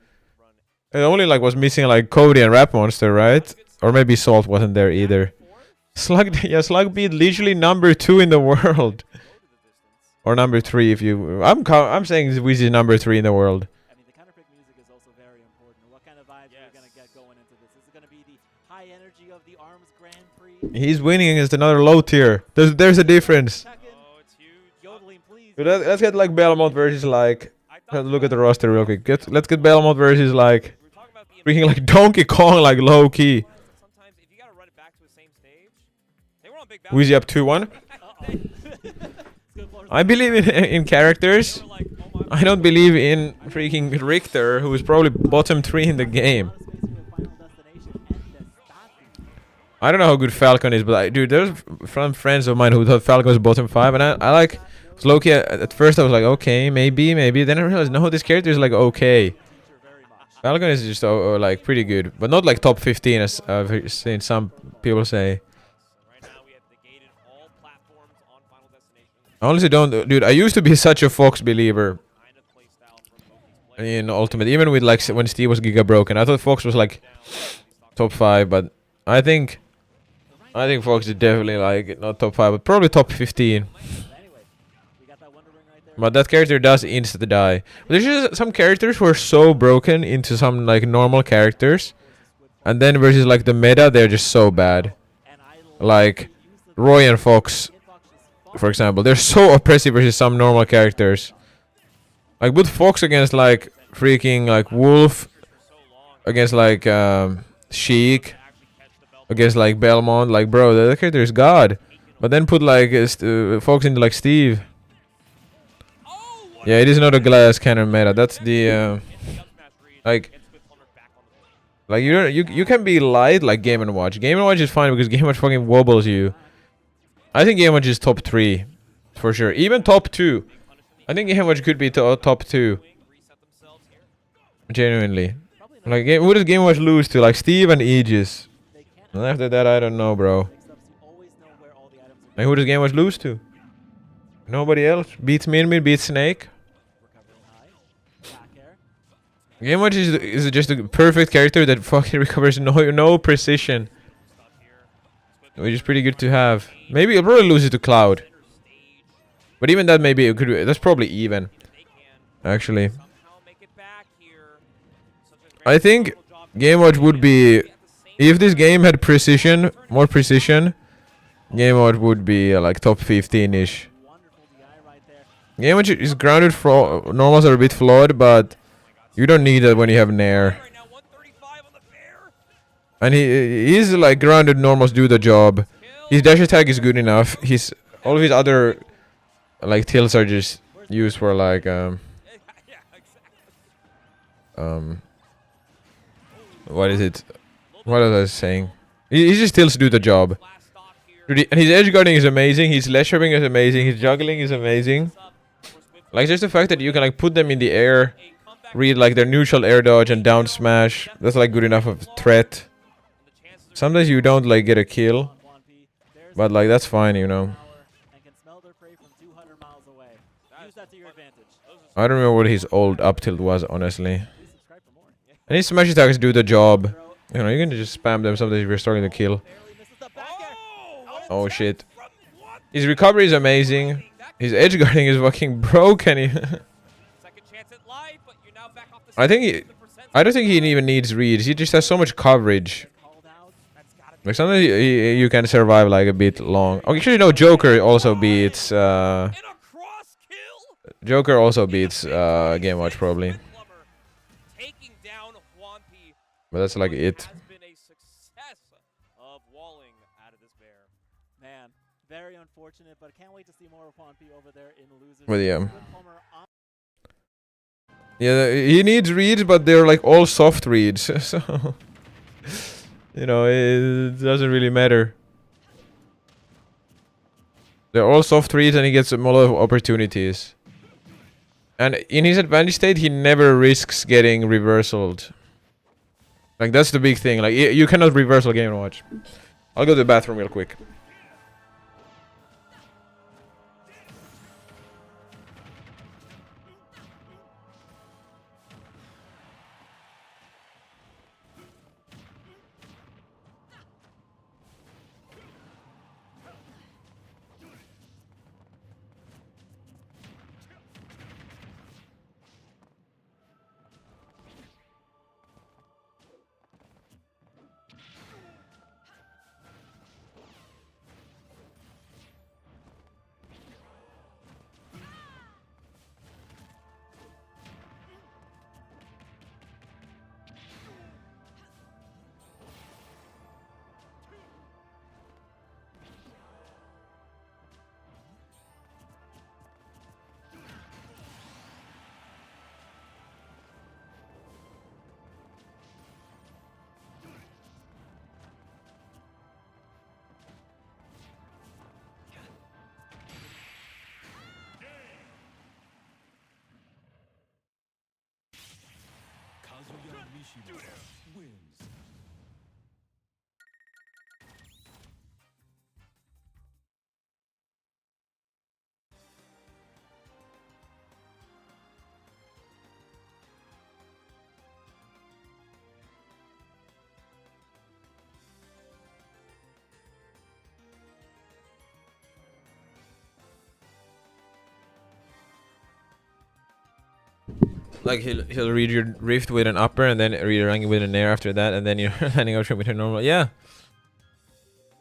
It only like was missing like Cody and Rap Monster, right? Or maybe Salt wasn't there either. Slug, yeah, Slug beat literally #2 in the world. Or #3 if you... I'm saying Weezy is #3 in the world. I mean, the counterpick music is also very important. What kind of vibes are we going to get going into this? Is it going to be the high energy of the ARMS Grand Prix? He's winning against another low tier. There's a difference. Oh, it's huge. Yodeling, please. Let's get like Belmont versus like... Look at the roster real quick. Let's get Belmont versus like... Freaking like Donkey Kong like low key. Weezy up 2-1. I believe in characters. I don't believe in freaking Richter, who is probably bottom 3 in the game. I don't know how good Falcon is, but dude, there's some friends of mine who thought Falcon was bottom 5, and I like Loki. At first, I was like, okay, maybe. Then I realized, no, this character is like okay. Falcon is just like pretty good, but not like top 15 as I've seen some people say. I honestly don't, dude. I used to be such a Fox believer in Ultimate, even with like when Steve was Giga Broken. I thought Fox was like top 5, but I think Fox is definitely like not top 5, but probably top 15. But that character does insta die. There's just some characters who are so broken into some like normal characters, and then versus like the meta, they're just so bad. Like Roy and Fox, for example, they're so oppressive versus some normal characters. Like put Fox against like freaking like Wolf, against like Sheik, against like Belmont, like bro, that character is god. But then put like Fox into like Steve. Yeah, it is not a glass cannon meta. That's the like you don't you can be light like Game & Watch. Game & Watch is fine because Game & Watch fucking wobbles you. I think Game & Watch is top 3 for sure. Even top 2. I think Game & Watch could be top 2. Genuinely. Like who does Game & Watch lose to? Like Steve and Aegis. And after that, I don't know, bro. Like who does Game & Watch lose to? Nobody else. Beats Min, beats Snake. Game Watch is just a perfect character that fucking recovers no precision. Which is pretty good to have. Maybe he'll probably lose it to Cloud. But even that maybe it could be, that's probably even. Actually. I think Game Watch would be, if this game had precision, more precision, Game Watch would be like top 15-ish. Game Watch is grounded, normals are a bit flawed, but you don't need that when you have Nair. And he's like grounded normals do the job. His dash attack is good enough. All of his other like tilts are just used for like what is it? What was I saying? He just tilts do the job. And his edge guarding is amazing. His ledge trapping is amazing. His juggling is amazing. Like just the fact that you can like put them in the air, read like their neutral air dodge and down smash. That's like good enough of threat. Sometimes you don't like get a kill, but like that's fine, you know. I don't remember what his old up tilt was, honestly. And his smash attacks do the job. You know, you can just spam them sometimes if you're starting to kill. Oh shit. His recovery is amazing. His edge guarding is fucking broken. I don't think he even needs reads. He just has so much coverage. Like sometimes you can survive like a bit long. Oh, actually no, Joker also beats Game Watch probably. But that's like it. Man, very unfortunate, but can't wait to see more of Juanpi over there in losers. But yeah, he needs reads, but they're like all soft reads, so you know it doesn't really matter. They're all soft reads, and he gets a lot of opportunities. And in his advantage state, he never risks getting reversaled. Like that's the big thing. Like you cannot reversal Game & Watch. I'll go to the bathroom real quick. Like he'll read your rift with an upper and then read your ranking with an air after that, and then you're landing up with a normal. Yeah.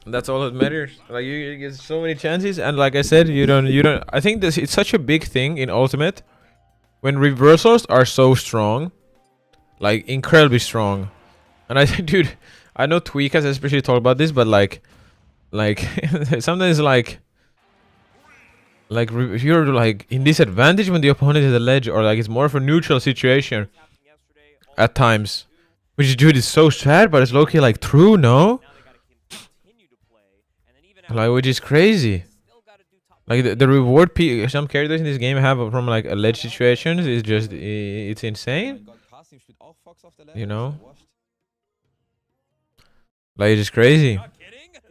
That's all that matters. Like you get so many chances, and like I said, you don't. I think this it's such a big thing in Ultimate when reversals are so strong, like incredibly strong. And I think, dude, I know Tweek has especially talked about this, but like sometimes if you're like in disadvantage when the opponent is a ledge, or like it's more of a neutral situation at times, which dude is so sad, but it's low-key like true, no? Like, which is crazy. Like the reward some characters in this game have from like a ledge situations is just it's insane. You know, like it's just crazy.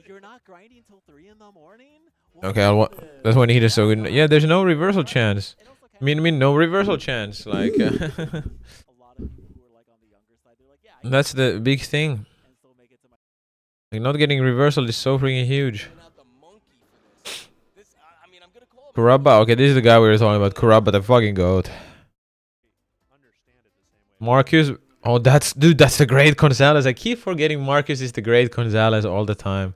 You're not grinding till 3 in the morning. Okay, that's when he is so good. Yeah, there's no reversal chance. I mean, no reversal chance. Like, that's the big thing. Like, not getting reversal is so freaking huge. Kuraba, okay, this is the guy we were talking about. Kuraba, the fucking goat. Marcus, oh, that's the great Gonzalez. I keep forgetting Marcus is the great Gonzalez all the time.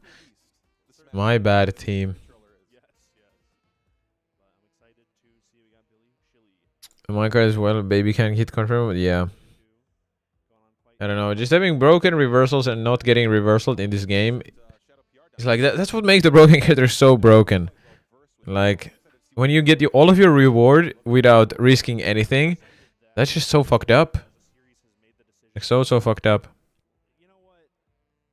My bad, team. My card as well, baby can hit confirm, yeah. I don't know, just having broken reversals and not getting reversaled in this game, it's like that's what makes the broken character so broken. Like, when you get all of your reward without risking anything, that's just so fucked up. Like, so fucked up.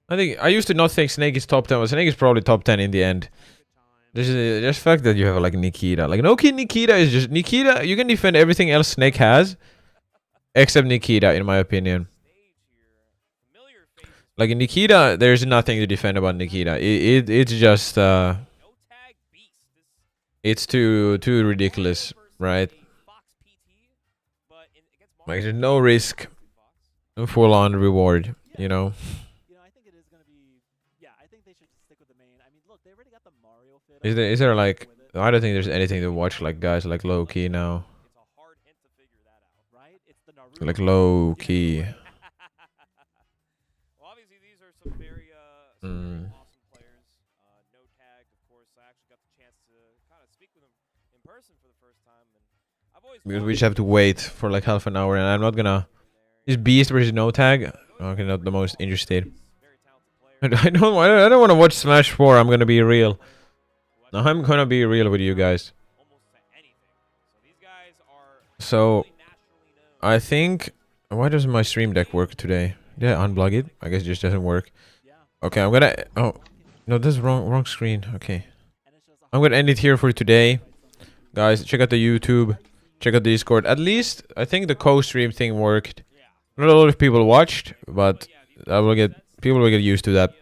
I used to not think Snake is top 10, but Snake is probably top 10 in the end. Just the fact that you have like Nikita. Like, no kid, Nikita is just Nikita. You can defend everything else Snake has, except Nikita, in my opinion. Like in Nikita, there's nothing to defend about Nikita. It's just it's too ridiculous, right? Like there's no risk, full on reward, you know. Is there like, I don't think there's anything to watch like guys like low key now. Like low key. Because we just have to wait for like half an hour, and I'm not gonna. Is Beast versus no tag? Okay, not the most interested. I don't want to watch Smash 4. I'm gonna be real. No, I'm gonna be real with you guys. So, I think, why does my stream deck work today? Did I unplug it? I guess it just doesn't work. Okay, I'm gonna. Oh, no, this is wrong screen. Okay, I'm gonna end it here for today, guys. Check out the YouTube. Check out the Discord. At least I think the co-stream thing worked. Not a lot of people watched, but people will get used to that.